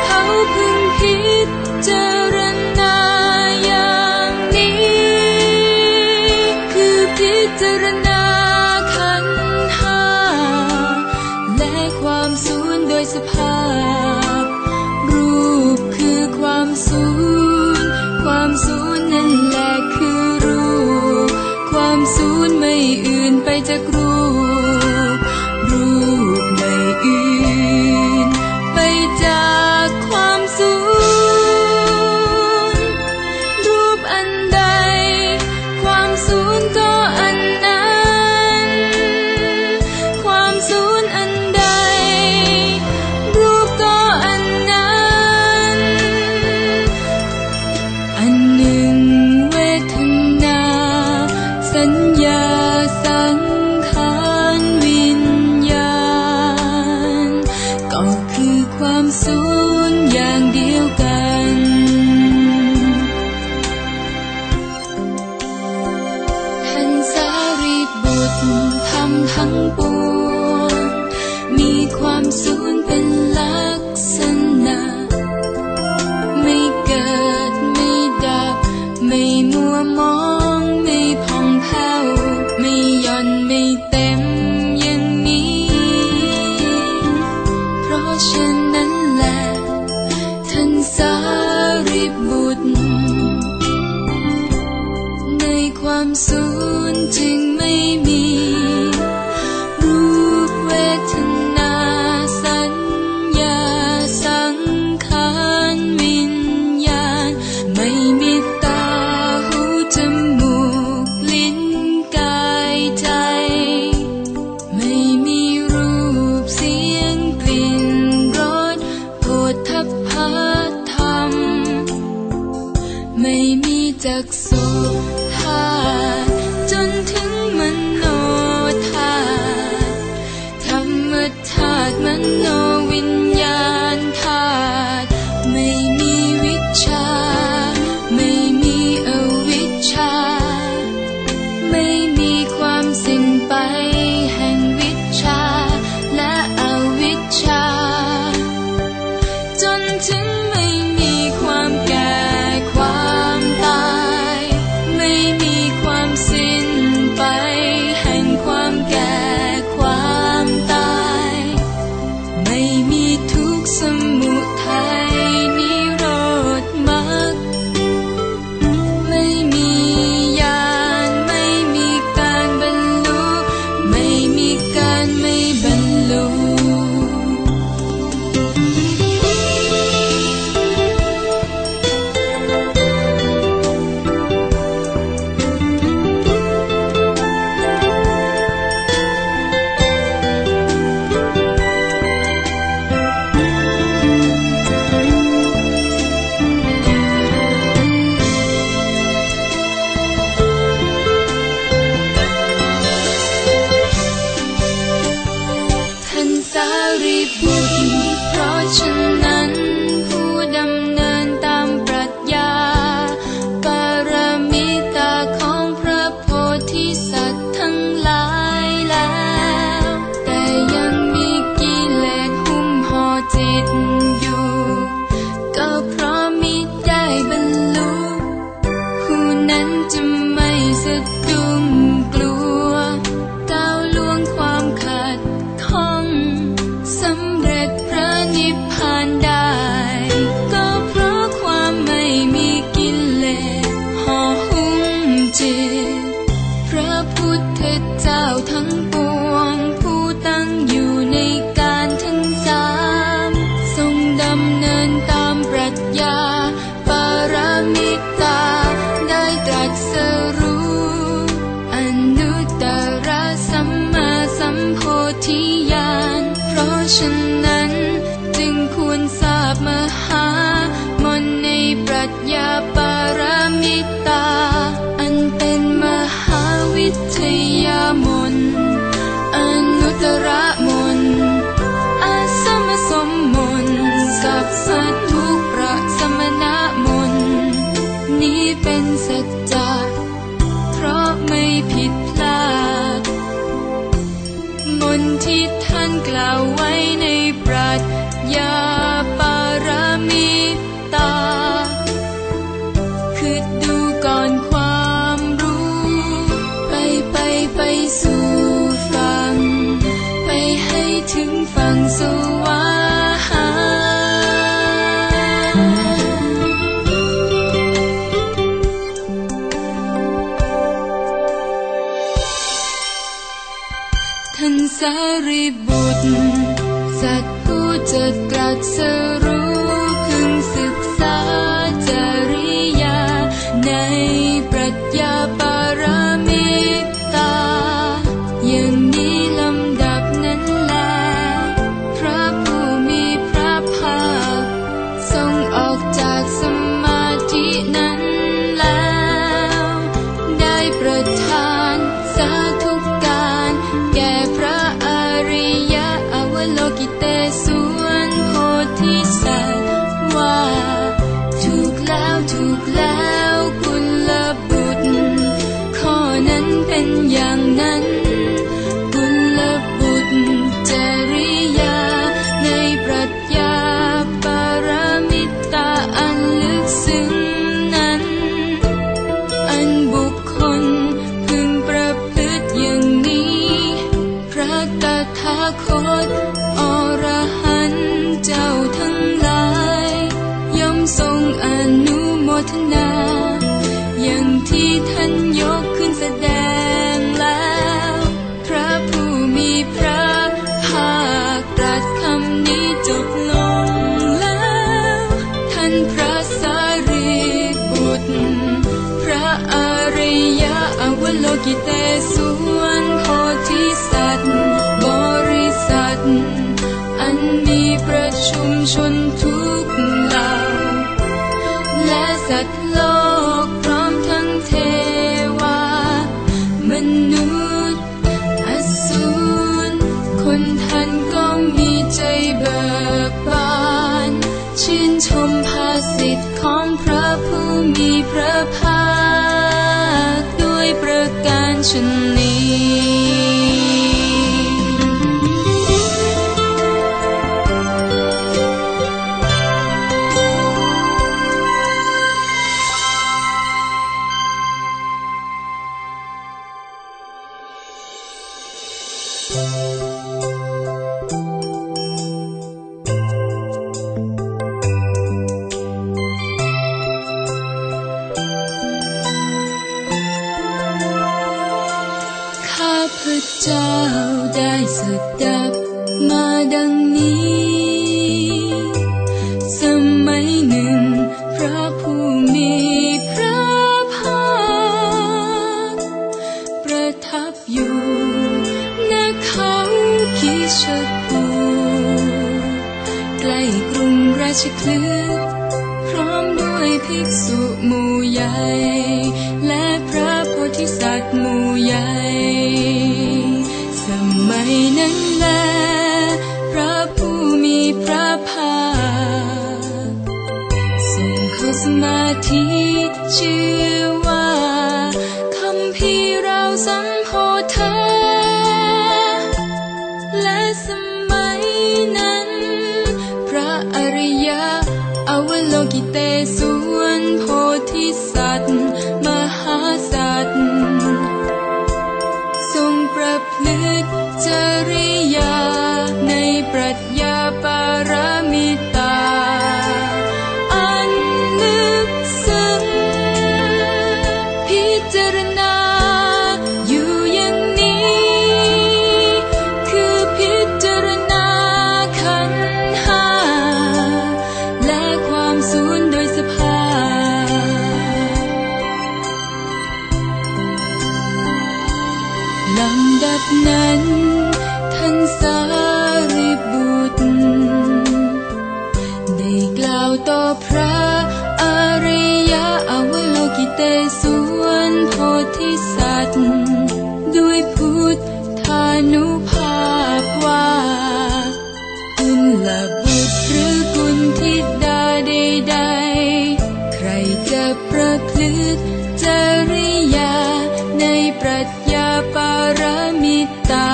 เขาพึงพิจารณาอย่างนี้คือพิจารณาขันธ์ห้าและความสูญโดยสภาพรูปคือความสูญความสูญนั่นแหละคือรูปความสูญไม่อื่นไปจากรูปรูปไม่อื่นไปจากความสูญรูปอันใดความสูญก็อันนั้นความสูญอันใดรูปก็อันนั้น ความสูญจึงไม่มีรูปเวทนาสัญญาสังขารวิญญาณไม่มีตาหูจมูกลิ้นกายใจไม่มีรูปเสียงกลิ่นรสโผฏฐัพพะธรรมไม่มีจักษุธาตุจนถึงมโนธาตุธรรมธาตุมโนวิญญาณธาตุไม่มีวิชชาไม่มีอวิชชาไม่มีความสิ้นไปแห่งวิชชาและอวิชชาจนถึงไม่มีความแก่ความตายไม่มีความสิ้นไปแห่งความแก่ความตายไม่มีทุกข์สมุทัยนิโรธมรรคไม่มีญาณไม่มีการบรรลุไม่มีการไม่บรรลุท่านสารีบุตรเพราะฉะนั้นผู้ดำเนินตามปรัชญาปรมิตาของพระโพธิสัตว์ทั้งหลายแล้วแต่ยังมีกิเลสหุ้มห่อจิตอยู่ก็เพราะมิได้บรรลุผู้นั้นจะไม่สะดุ้งกลัวก้าวล่วงความขัดข้องสำเร็จพระนิพพานได้ก็เพราะความไม่มีกิเลสห่อหุ้มจิตพระพุทธเจ้าทั้งปวงผู้ตั้งอยู่ในการทั้งสามทรงดำเนินตามปรัชญาปรมิตาได้ตรัสรู้อนุตตรสัมมาสัมโพธิญาณเพราะฉะนั้นจึงควรทราบมหามนต์ในปรัชญาปรมิตาอันเป็นมหาวิทยามนต์อนุตตรมนต์อาสมสมมนต์สัพพทุกข์ประสมณมนต์นี้เป็นสัจจะเพราะไม่ผิดพลาดมนต์ที่ท่านกล่าวไว้ในปรัชญาปรมิตาคือดูก่อนความรู้ไปสู่ฝั่งไปให้ถึงฝั่งสวรรค์ท่านสารีบุตรสัตว์ผู้จะตรัสรู้พึงศึกษาจริยาในปรัชญาปรมิตาอย่างนี้ลำดับนั้นแลพระผู้มีพระภาคทรงออกจากสมาธินั้นแล้วได้ประทานสาธุการแก่พระอริยอวโลกิเตศวรโพธิสัตว์ว่าถูกแล้วกุลบุตรข้อนั้นเป็นอย่างนั้นกุลบุตรจริยาในปรัชญาปรมิตาอันลึกซึ้งนั้นอันบุคคลพึงประพฤติอย่างนี้พระตถาคตอรหันต์เจ้าทั้งหลายย่อมทรงอนุโมทนาอย่างที่ท่านยกขึ้น โลกิเตศวรโพธิสัตว์บริษัทอันมีประชุมชนทุกเหล่าและสัตว์โลกพร้อมทั้งเทวามนุษย์อสูรคนทันก็มีใจเบิกบานชื่นชมภาสิทธิ์ของพระผู้มีพระภาคด้วยประการชนนี้ข้าพเจ้าได้สดับมาดังนี้สมัยหนึ่งพระผู้มีพระภาคประทับอยู่ณเขาคิชกูใกล้กรุงราชคฤห์พร้อมด้วยภิกษุหมู่ใหญ่และพระโพธิสัตว์หมู่ใหญ่สมัยนั้นแลพระผู้มีพระภาคทรงเข้าสมาธิชื่อว่าคัมภีร์เราสัมโพธาและสมัยนั้นพระอริยะอวโลกิเตศวรโพธิสัตว์มหาสัตว์ทรงประพฤติจริยาในปรัชญาปารามิตาอันลึกซึ้งพิจารณาอยู่อย่างนี้คือพิจารณาขันธ์ห้าและความสูญโดยสภาพลำดับนั้นท่านสารีบุตรได้กล่าวต่อพระอริยะอวโลกิเตศวรโพธิสัตว์ด้วยพุทธานุภาพว่ากุลบุตรหรือกุลธิดาใดๆใครจะประพฤติจริยาในปรัชญาปารามิตา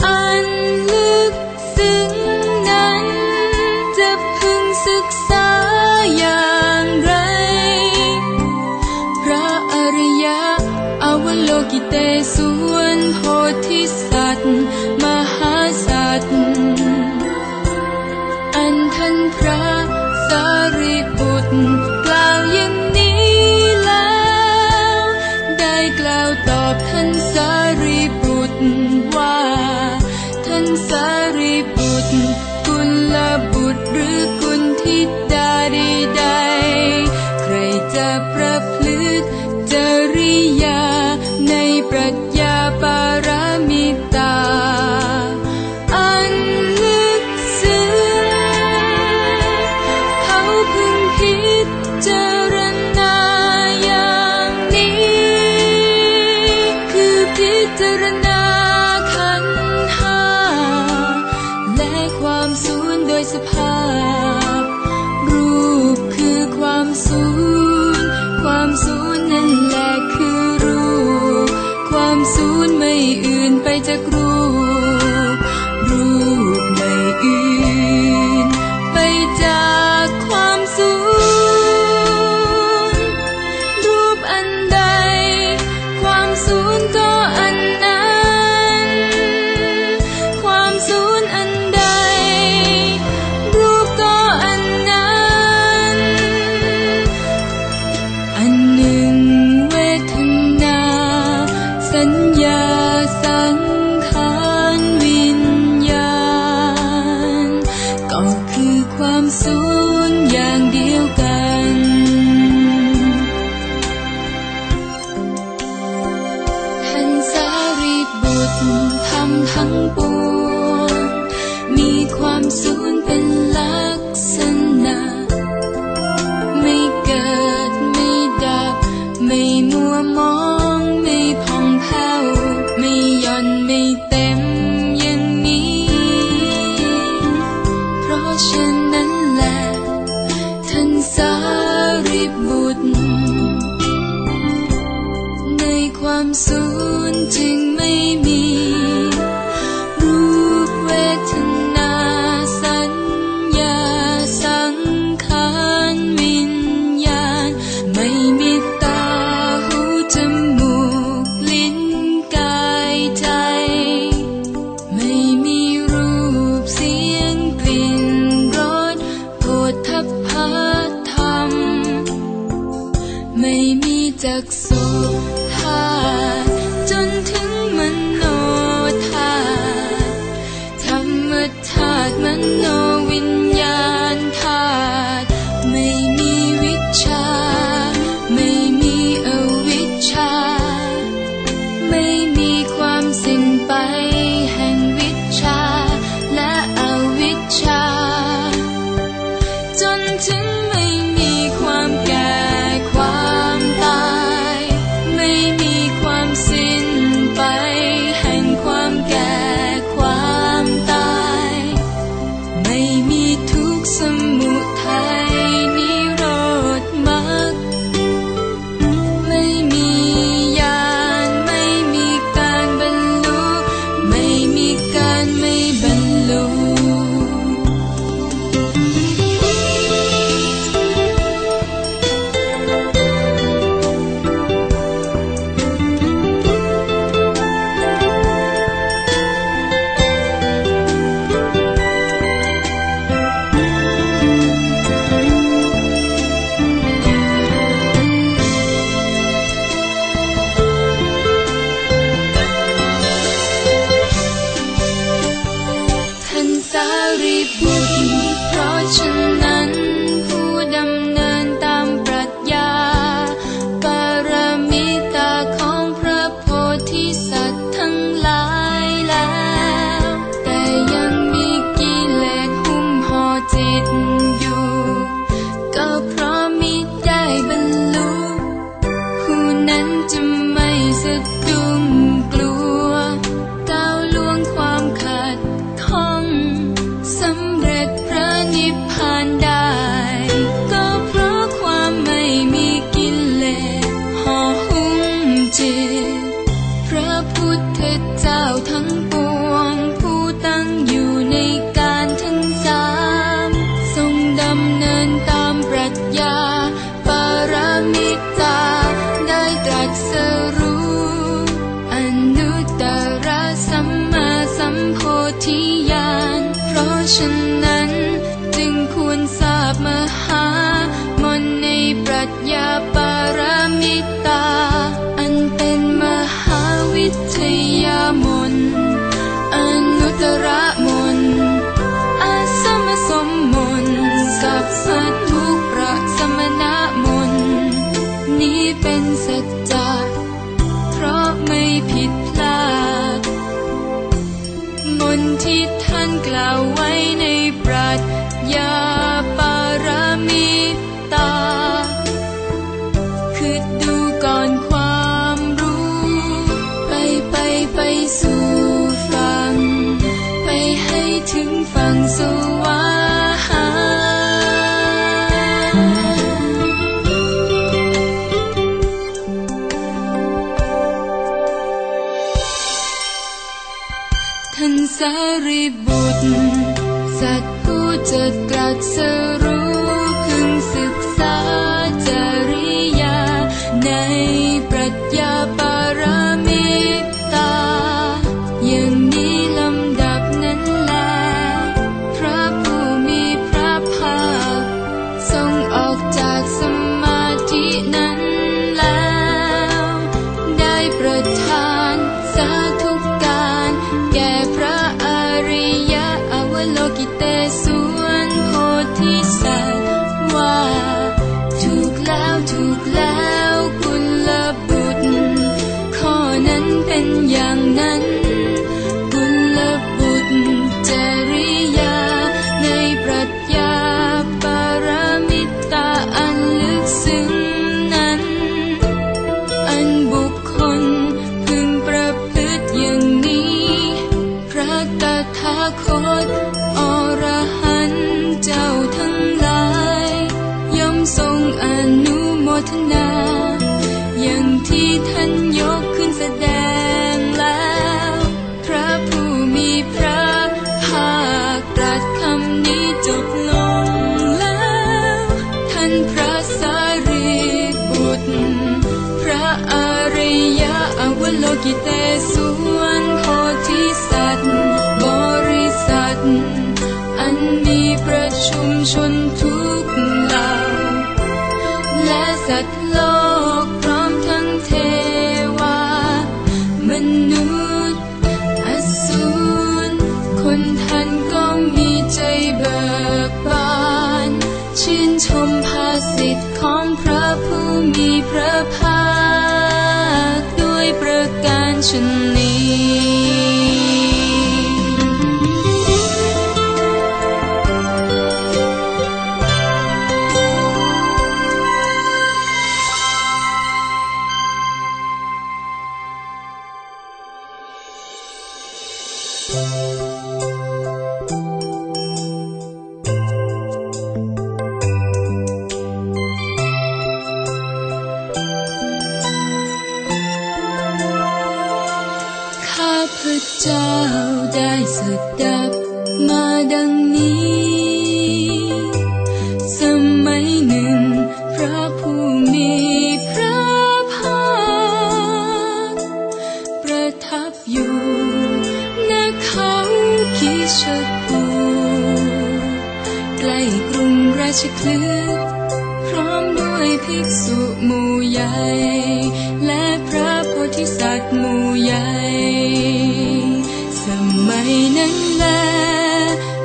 อันลึกซึ้งนั้นจะพึงศึกษาอย่างไรพระอริยะอวโลกิเตศวรโพธิสัตว์มหาสัตว์อันท่านพระสารีบุตรกล่าวอย่างนี้แล้วได้กล่าวตอบท่านสารีบุตรว่าท่านสารีบุตรกุลบุตรหรือกุลธิดาใดๆใครจะประพฤติจริยาในปรัชญาปารามิตาอันลึกซึ้งเขาพึงพิจารณาอย่างนี้คือพิจารณาขันธ์ห้าและความสูญโดยสภาพรูปคือความสูญความสูญนั่นแหละคือรูปความสูญไม่อื่นไปจากรูปรูปไม่อื่นไปจากความสูญรูปอันใดความสูญก็อันนั้นความสูญอันใดรูปก็อันนั้นอันหนึ่ง บุตรในความสูญจึงไม่มีรูปเวทนาสัญญาสังขารวิญญาณไม่มีตาหูจมูกลิ้นกายใจไม่มีรูปเสียงกลิ่นรสโผฏฐัพพะธรรมไม่มีจักษุธาตุจนถึงมโนธาตุธรรมธาตุมโนวิญญาณธาตุไม่มีวิชชาไม่มีอวิชชาไม่มีความสิ้นไปแห่งวิชชาและอวิชชาจนถึงไม่มีความแก่ความตายไม่มีความสิ้นไปแห่งความแก่ความตายไม่มีทุกข์สมุทัยนิโรธมรรคไม่มีญาณไม่มีการบรรลุไม่มีการไม่บรรลุท่านสารีบุตรเพราะฉะนั้นผู้ดำเนินตามปรัชญาปรมิตาของพระโพธิสัตว์ทั้งหลายแล้วแต่ยังมีกิเลสหุ้มห่อจิตอยู่ก็เพราะมิได้บรรลุผู้นั้นจะไม่สะดุ้งกลัวก้าวล่วงความขัดข้องสำเร็จพระนิพพานได้ก็เพราะความไม่มีกิเลสห่อหุ้มจิตพระพุทธเจ้าทั้งปวงผู้ตั้งอยู่ในการทั้งสามทรงดำเนินตามปรัชญาปรมิตาได้ตรัสรู้อนุตตรสัมมาสัมโพธิญาณเพราะฉะนั้นจึงควรทราบมหามนต์ในปรัชญาปรมิตาอันเป็นมหาวิทยามนต์อนุตตรมนต์อาสมสมมนต์สัพพทุกข์ประสมณมนต์นี้เป็นสัจจะเพราะไม่ผิดพลาดมนต์ที่ท่านกล่าวไว้ในปรัชญาปรมิตาคือดูก่อนความรู้ไปสู่ฝั่งไปให้ถึงฝั่งสวรรค์ท่านสารีบุตรสัตว์ผู้จะตรัสรู้พึงศึกษาจริยาในปรัชญาปรมิตาอย่างนี้ลำดับนั้นแลพระผู้มีพระภาคทรงออกจากสมาธินั้นแล้วได้ประทานสาธุการแก่พระอริยอวโลกิเตศวรโพธิสัตว์ว่าถูกแล้วกุลบุตรข้อนั้นเป็นอย่างนั้นกุลบุตรจริยาในปรัชญาปรมิตาอันลึกซึ้งนั้นอันบุคคลพึงประพฤติอย่างนี้พระตถาคตอรหันต์เจ้าทั้งหลายย่อมทรง อนุโมทนาอย่างที่ท่านยกขึ้นแสดงแล้วพระผู้มีพระภาคตรัสคำนี้จบลงแล้วท่านพระสารีบุตรพระอริยอวโลกิเตศวรโพธิสัตว์บริษัทอันมีประชุมชนทุกเหล่าและสัตว์โลกพร้อมทั้งเทวามนุษย์อสูรคนท่านก็มีใจเบิกบานชื่นชมภาสิทธิ์ของพระผู้มีพระภาคด้วยประการชนนี้ข้าพเจ้าได้สดับมาดังนี้สมัยหนึ่งพระผู้มีพระภาคประทับอยู่ณเขาคิชกูใกล้กรุงราชคฤห์พร้อมด้วยภิกษุหมู่ใหญ่และพระโพธิสัตว์หมู่ใหญ่สมัยนั้นแล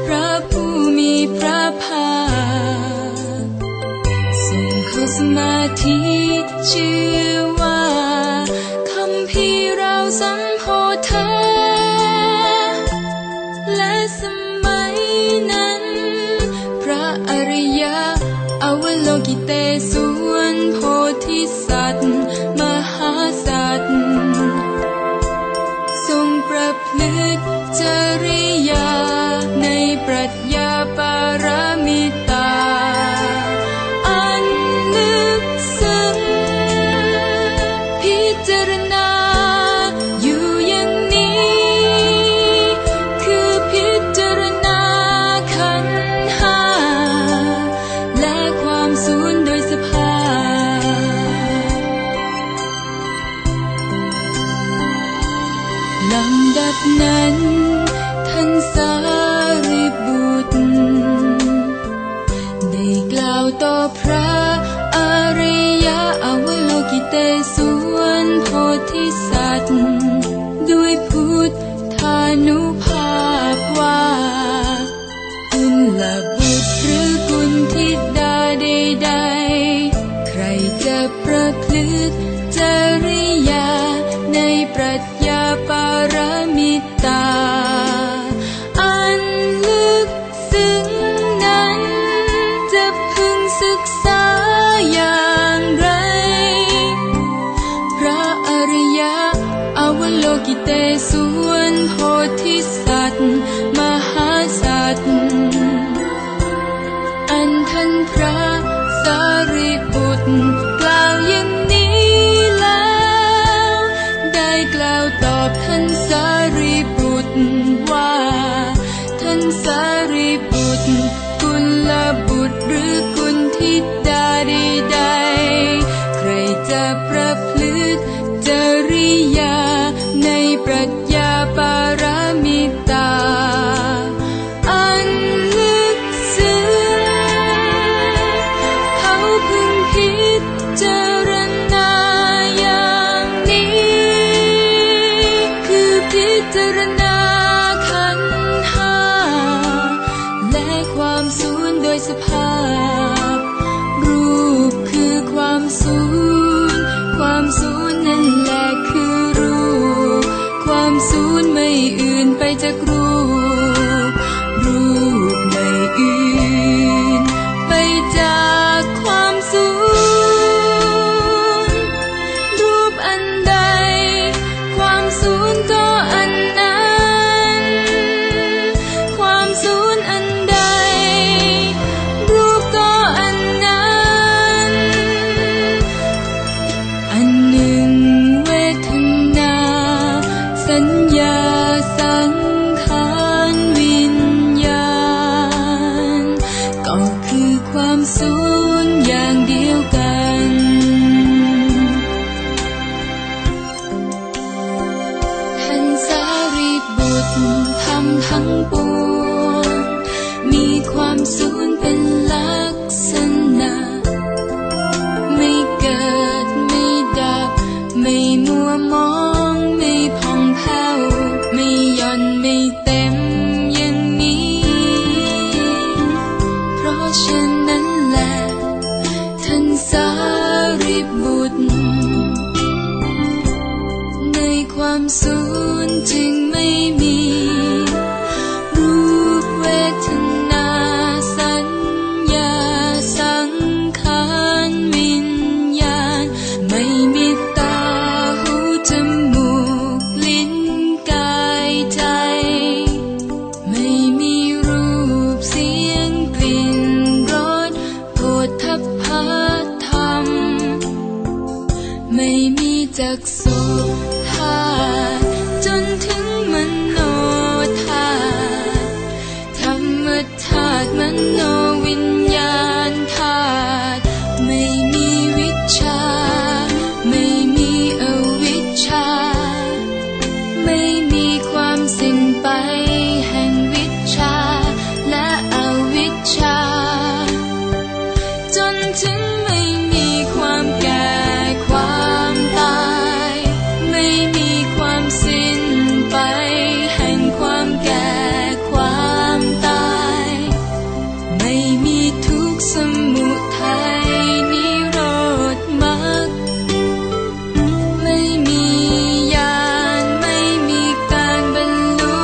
พระผู้มีพระภาคทรงเข้าสมาธิชื่อว่าคัมภีร์เราสัมโพธาและสมัยนั้นพระอริยอวโลกิเตศวรโพธิสัตว์มหาสัตว์ทรงประพฤติจริยาในปรัชญาปารมิตาอันลึกซึ้งพิจารณาอยู่อย่างนี้คือพิจารณาขันธ์ห้าและความสูญโดยสภาพลำดับนั้นท่านสารีบุตรได้กล่าวต่อพระอริยอวโลกิเตศวรโพธิสัตว์ด้วยพุทธานุภาพว่ากุลบุตรหรือกุลธิดาใดๆใครจะประพฤติจริยาในปรัชญาปารมิตาอันลึกซึ้งนั้นจะพึงศึกษาอย่างไรพระอริยอวโลกิเตศวรโพธิสัตว์มหาสัตว์อันท่านพระสารีบุตรกล่าวอย่างนี้แล้วได้กล่าวตอบท่านสารีบุตรว่าท่านสารีบุตรกุลบุตรหรือกุลธิดาใดๆใครจะประพฤติจริยาในปรัชญาปารมิตาอันลึกซึ้งเขาพึงพิจารณาอย่างนี้คือพิ ไม่มัวมองไม่ผ่องแผ้วไม่หย่อนไม่เต็มอย่างนี้เพราะฉะนั้นแหละท่านสารีบุตรในความสูญจึงไม่มีรูปเวทนาสัญญาสังขารวิญญาณไม่มีตาหูจมูกลิ้นกายใจไม่มีรูปเสียงกลิ่นรสโผฏฐัพพะธรรมไม่มีจักษุธาตุจนถึงมโนธาตุธรรมธาตุมโนวิญญาณธาตุไม่มีวิชชาไม่มีอวิชชาไม่มีความสิ้นไปแห่งวิชชาและอวิชชาจนถึงไม่มีความแก่ความตายไม่มีความสิ้นไปแห่งความแก่ความตายไม่มีทุกข์สมุทัยนิโรธมรรคไม่มีญาณไม่มีการบรรลุ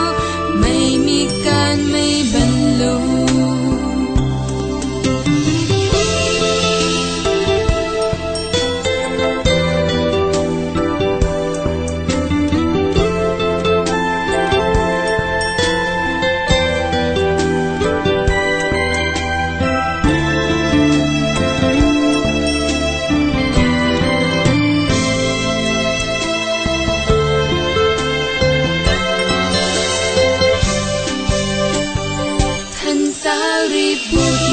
ไม่มีการไม่บรรลุท่านสารีบุตร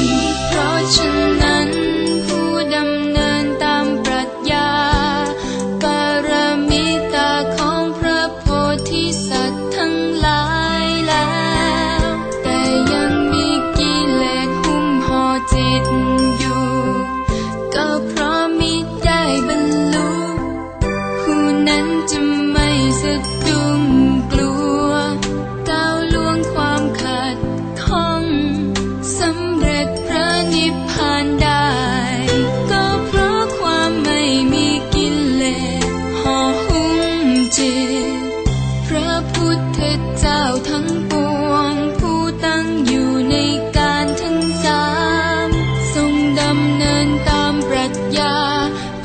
เพราะฉะนั้นผู้ดำเนินตามปรัชญาปรมิตาของพระโพธิสัตว์ทั้งหลายแล้วแต่ยังมีกิเลสหุ้มห่อจิตอยู่ก็เพราะมิได้บรรลุผู้นั้นจะไม่สะดุ้งกลัวก้าวล่วงความขัดข้องสำเร็จพระนิพพานได้ก็เพราะความไม่มีกิเลสห่อหุ้มจิตพระพุทธเจ้าทั้งปวงผู้ตั้งอยู่ในการทั้งสามทรงดำเนินตามปรัชญา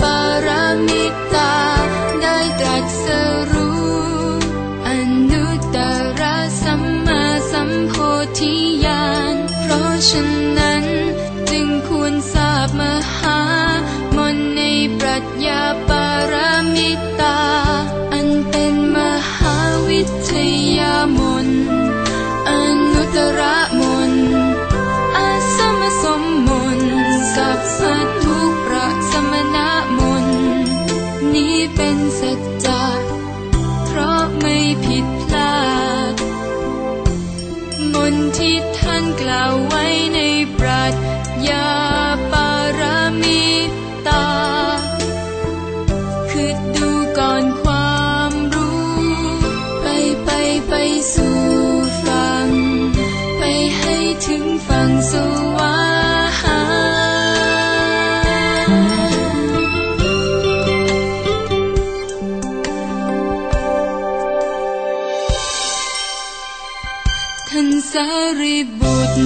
ปรมิตาได้ตรัสรู้อนุตตรสัมมาสัมโพธิญาณเพราะฉะนั้นจึงควรทราบมหามนต์ในปรัชญาปรมิตาอันเป็นมหาวิทยามนต์อนุตตรมนต์อาสมสมมนต์สัพพทุกข์ประสมณมนต์นี้เป็นสัจจะเพราะไม่ผิดพลาดมนต์ที่ท่านกล่าวไว้ในปรัชญาปรมิตาคือดูก่อนความรู้ไปสู่ฝั่งไปให้ถึงฝั่งสวรรค์ท่านสารีบุตร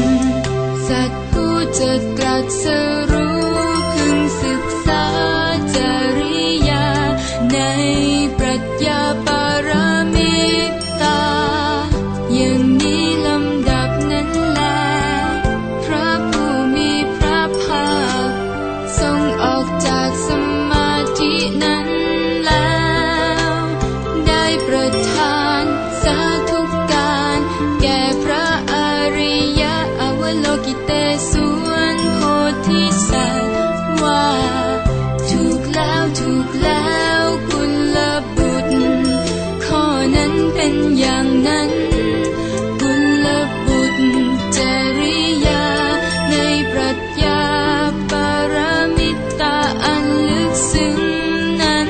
สัตว์ผู้จะตรัสรู้พึงศึกษาจริยาในปรัชญาปรมิตาอย่างนี้ลำดับนั้นแลพระผู้มีพระภาคทรงออกจากสมาธินั้นแล้วได้ประทานสาธุการแก่พระอริยอวโลกิเตศวรโพธิสัตว์ว่าถูกแล้วกุลบุตรข้อนั้นเป็นอย่างนั้นกุลบุตรจริยาในปรัชญาปรมิตาอันลึกซึ้งนั้น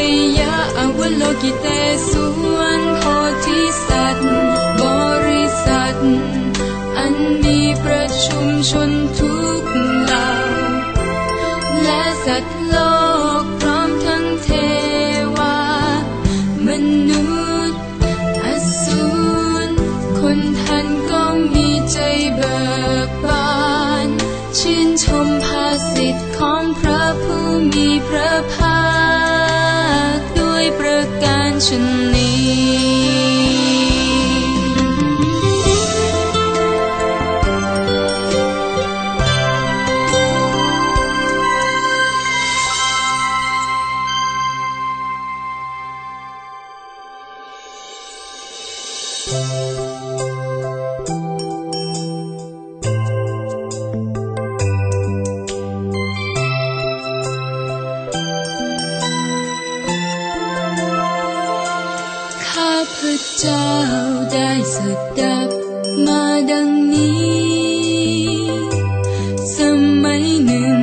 ริยะอวโลกิเตศวนโพธิสัตว์บริษัทอันมีประชุมชนทุกเหล่าและสัตว์โลกพร้อมทั้งเทวามนุษย์อสูรคนทันก็มีใจเบิกบานชื่นชมภาสิทธิ์ของพระผู้มีพระภาคด้วยประการชนนี้ข้าพเจ้าได้สดับมาดังนี้สมัยหนึ่ง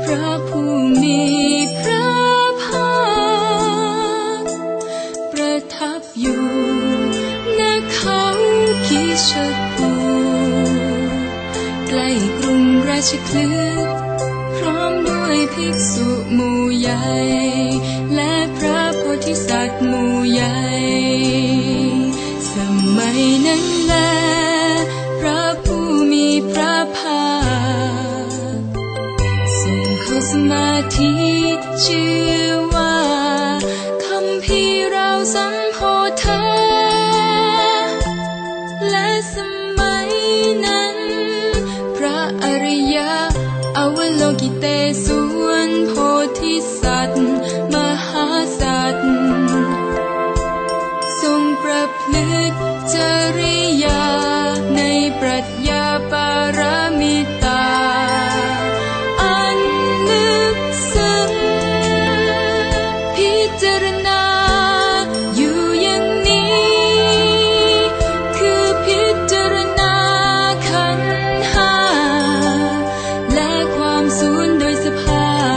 พระผู้มีพระภาคประทับอยู่ณเขาคิชกูใกล้กรุงราชคฤห์พร้อมด้วยภิกษุหมู่ใหญ่และพระโพธิสัตว์หมู่ใหญ่สมัยนั้นแลพระผู้มีพระภาคทรงเข้าสมาธิชื่อว่าคัมภีร์เราสัมโพธาและสมัยนั้นพระอริยะอวโลกิเตศวนโพธิสัตว์มหาสัตว์ทรงประพฤติจริยาในปรัชญาปารมิตาอันลึกซึ้งพิจารณาอยู่อย่างนี้คือพิจารณาขันธ์ห้าและความสูญโดยสภาพ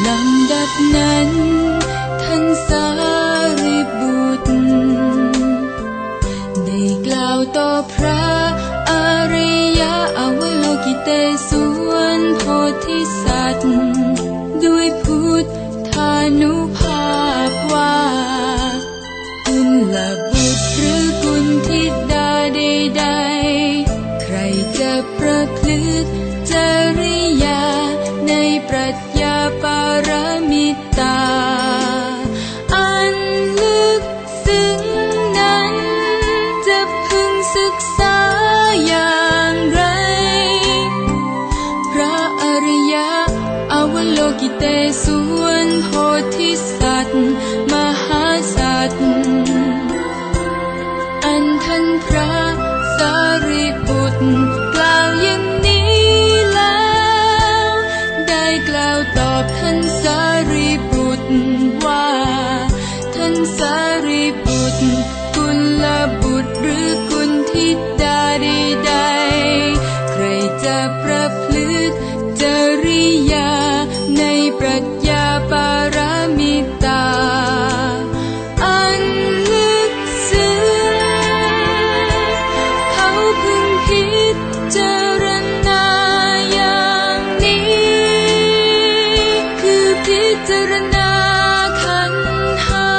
ลำดับนั้นท่านสารีบุตรได้กล่าวต่อพระอริยะอวโลกิเตศวนโพธิสัตว์ด้วยพุทธานุภาพว่ากุลบุตรหรือกุลธิดาใดๆใครจะประพฤติจริยาในปรัชญาปารมิตาอันลึกซึ้งนั้นจะพึงศึกษาอย่างไรพระอริยะอวโลกิเตศวนโพธิสัตว์มหาสัตว์อันท่านพระสารีบุตรกล่าวอย่างนี้แล้วได้กล่าวตอบท่านสารีบุตรว่าท่านสารีบุตรกุลบุตรหรือกุลธิดาใดๆใครจะประพฤติจริยาในปรัชญาปารมิตาอันลึกซึ้งเขาพึงพิจารณาอย่างนี้คือพิจารณาขันธ์ห้า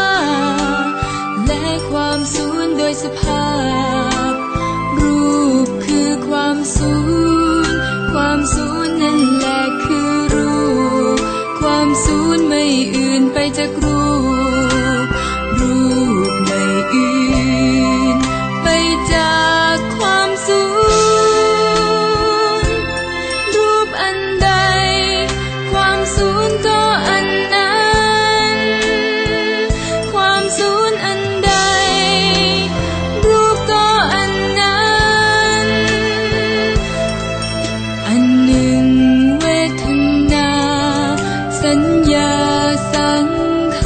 และความสูญโดยสภาพรูปคือความสูญความสูญนั่นแหละคือรูปความสูญไม่อื่นไปจากรูปรูปไม่อื่นไปจากความสูญรูปอันใดความสูญก็อันนั้นความสูญอันใดรูปก็อันนั้นอันหนึ่งเวทนาสัญญาสังข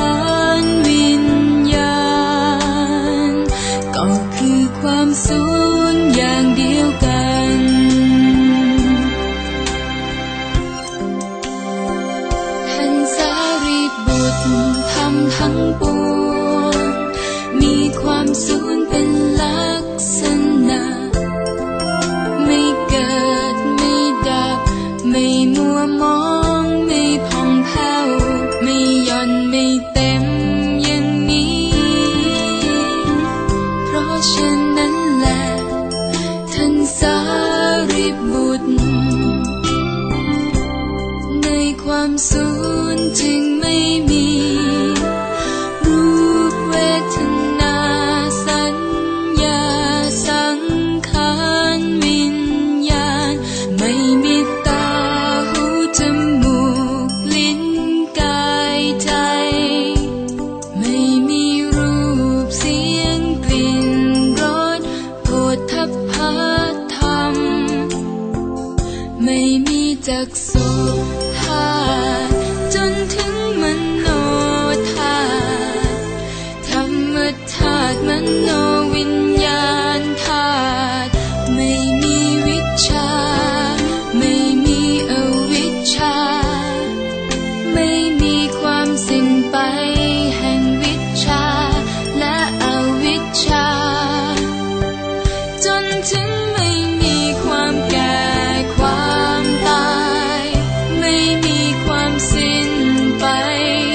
ไม่มัวมองไม่ผ่องแผ้วไม่หย่อนไม่เต็มอย่างนี้เพราะฉะนั้นแหละท่านสารีบุตรในความสูญจึงไม่มีรูปเวทนาสัญญาสังขารวิญญาณไม่มีตาหูจมูกลิ้นกายใจไม่มีรูปเสียงกลิ่นรสโผฏฐัพพะธรรมไม่มีจักษุธาตุจนถึงมโนธาตุธรรมธาตุมโนวิญญาณธาตุไม่มีวิชชาไม่มีอวิชชาไม่มีความสิ้นไปแห่งวิชชาและอวิชชาจนถึงไม่มีความแก่ความตายไม่มีความสิ้นไป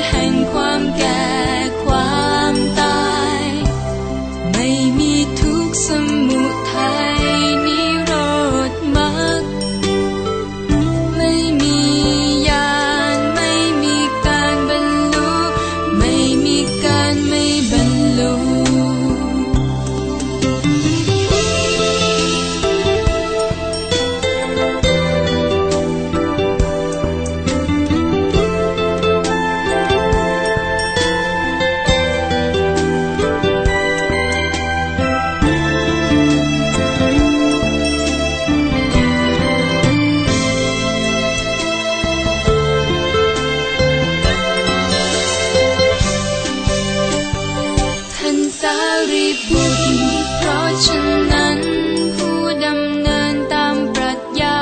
แห่งความแก่ความตายไม่มีทุกข์สมุทัยนิโรธมรรคไม่มีญาณไม่มีการบรรลุไม่มีการไม่บรรลุท่านสารีบุตรเพราะฉะนั้นผู้ดำเนินตามปรัชญา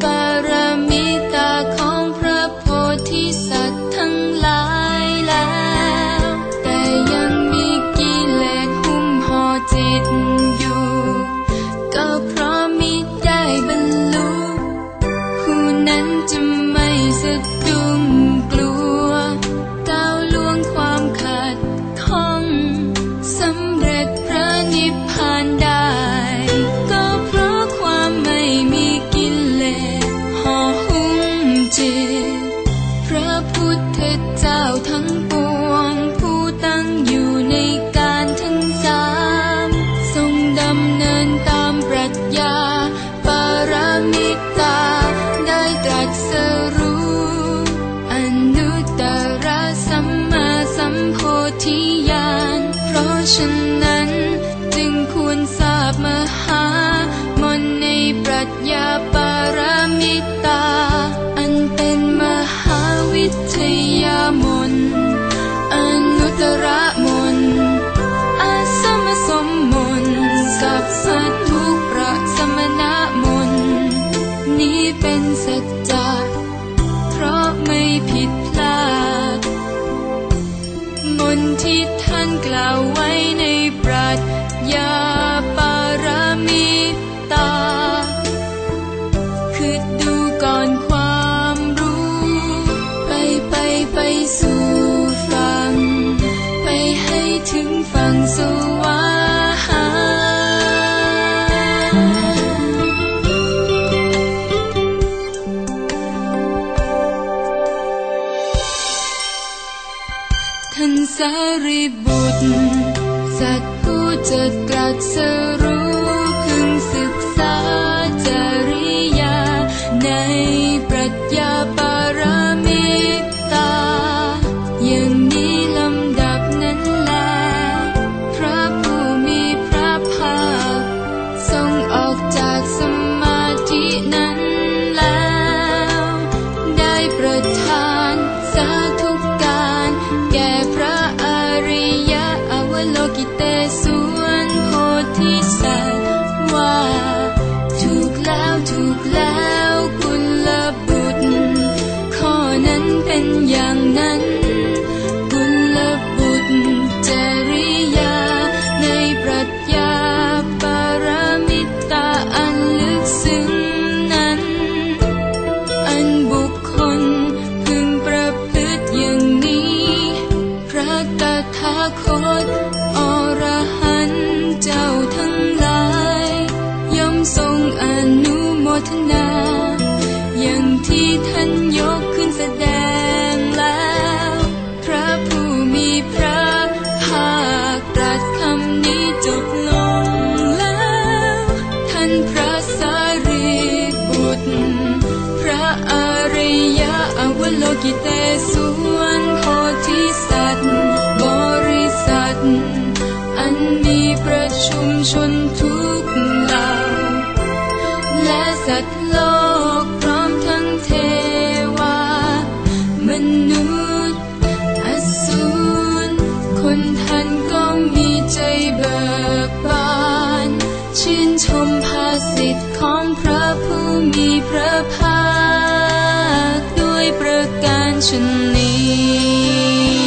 ปรมิตาของพระโพธิสัตว์ทั้งหลายแล้วแต่ยังมีกิเลสหุ้มห่อจิตอยู่ก็เพราะมิได้บรรลุผู้นั้นจะไม่สะดุ้งกลัวก้าวล่วงความขัดข้องสำเร็จพระนิพพานได้ก็เพราะความไม่มีกิเลสห่อหุ้มจิตพระพุทธเจ้าทั้งปวงผู้ตั้งอยู่ในการทั้งสามทรงดำเนินตามปรัชญาปรมิตาได้ตรัสรู้อนุตตรสัมมาสัมโพธิญาณเพราะฉะนั้นจึงควรทราบมหามนต์ในปรัชญาปรมิตาอันเป็นมหาวิทยามนต์อนุตตรมนต์อาสมสมมนต์สัพพทุกข์ประสมณมนต์นี้เป็นสัจจะเพราะไม่ผิดพลาดมนต์ที่ท่านกล่าวไว้ในปรัชญาปรมิตาคือดูก่อนความรู้ไปสู่ฝั่งไปให้ถึงฝั่งสวรรค์ท่านสารีบุตรสัตว์ผู้จะตรัสรู้พึงศึกษาจริยาในปรัชญาปรมิตาอย่างนี้ลำดับนั้นแลพระผู้มีพระภาคทรงออกจากสมาธินั้นแล้วได้ประทานสาธุการแก่พระอริยะอวโลกิเตศวรโพธิสัตว์ อนุโมทนาอย่างที่ท่านยกขึ้นแสดงแล้วพระผู้มีพระภาคตรัสคำนี้จบลงแล้วท่านพระสารีบุตรพระอริยอวโลกิเตศวรโพธิสัตว์บริษัทอันมีประชุมชนทุกเหล่าและสัตว์โลกพร้อมทั้งเทวามนุษย์อสูรคนท่านก็มีใจเบิกบานชื่นชมภาสิทธิ์ของพระผู้มีพระภาคด้วยประการชนนี้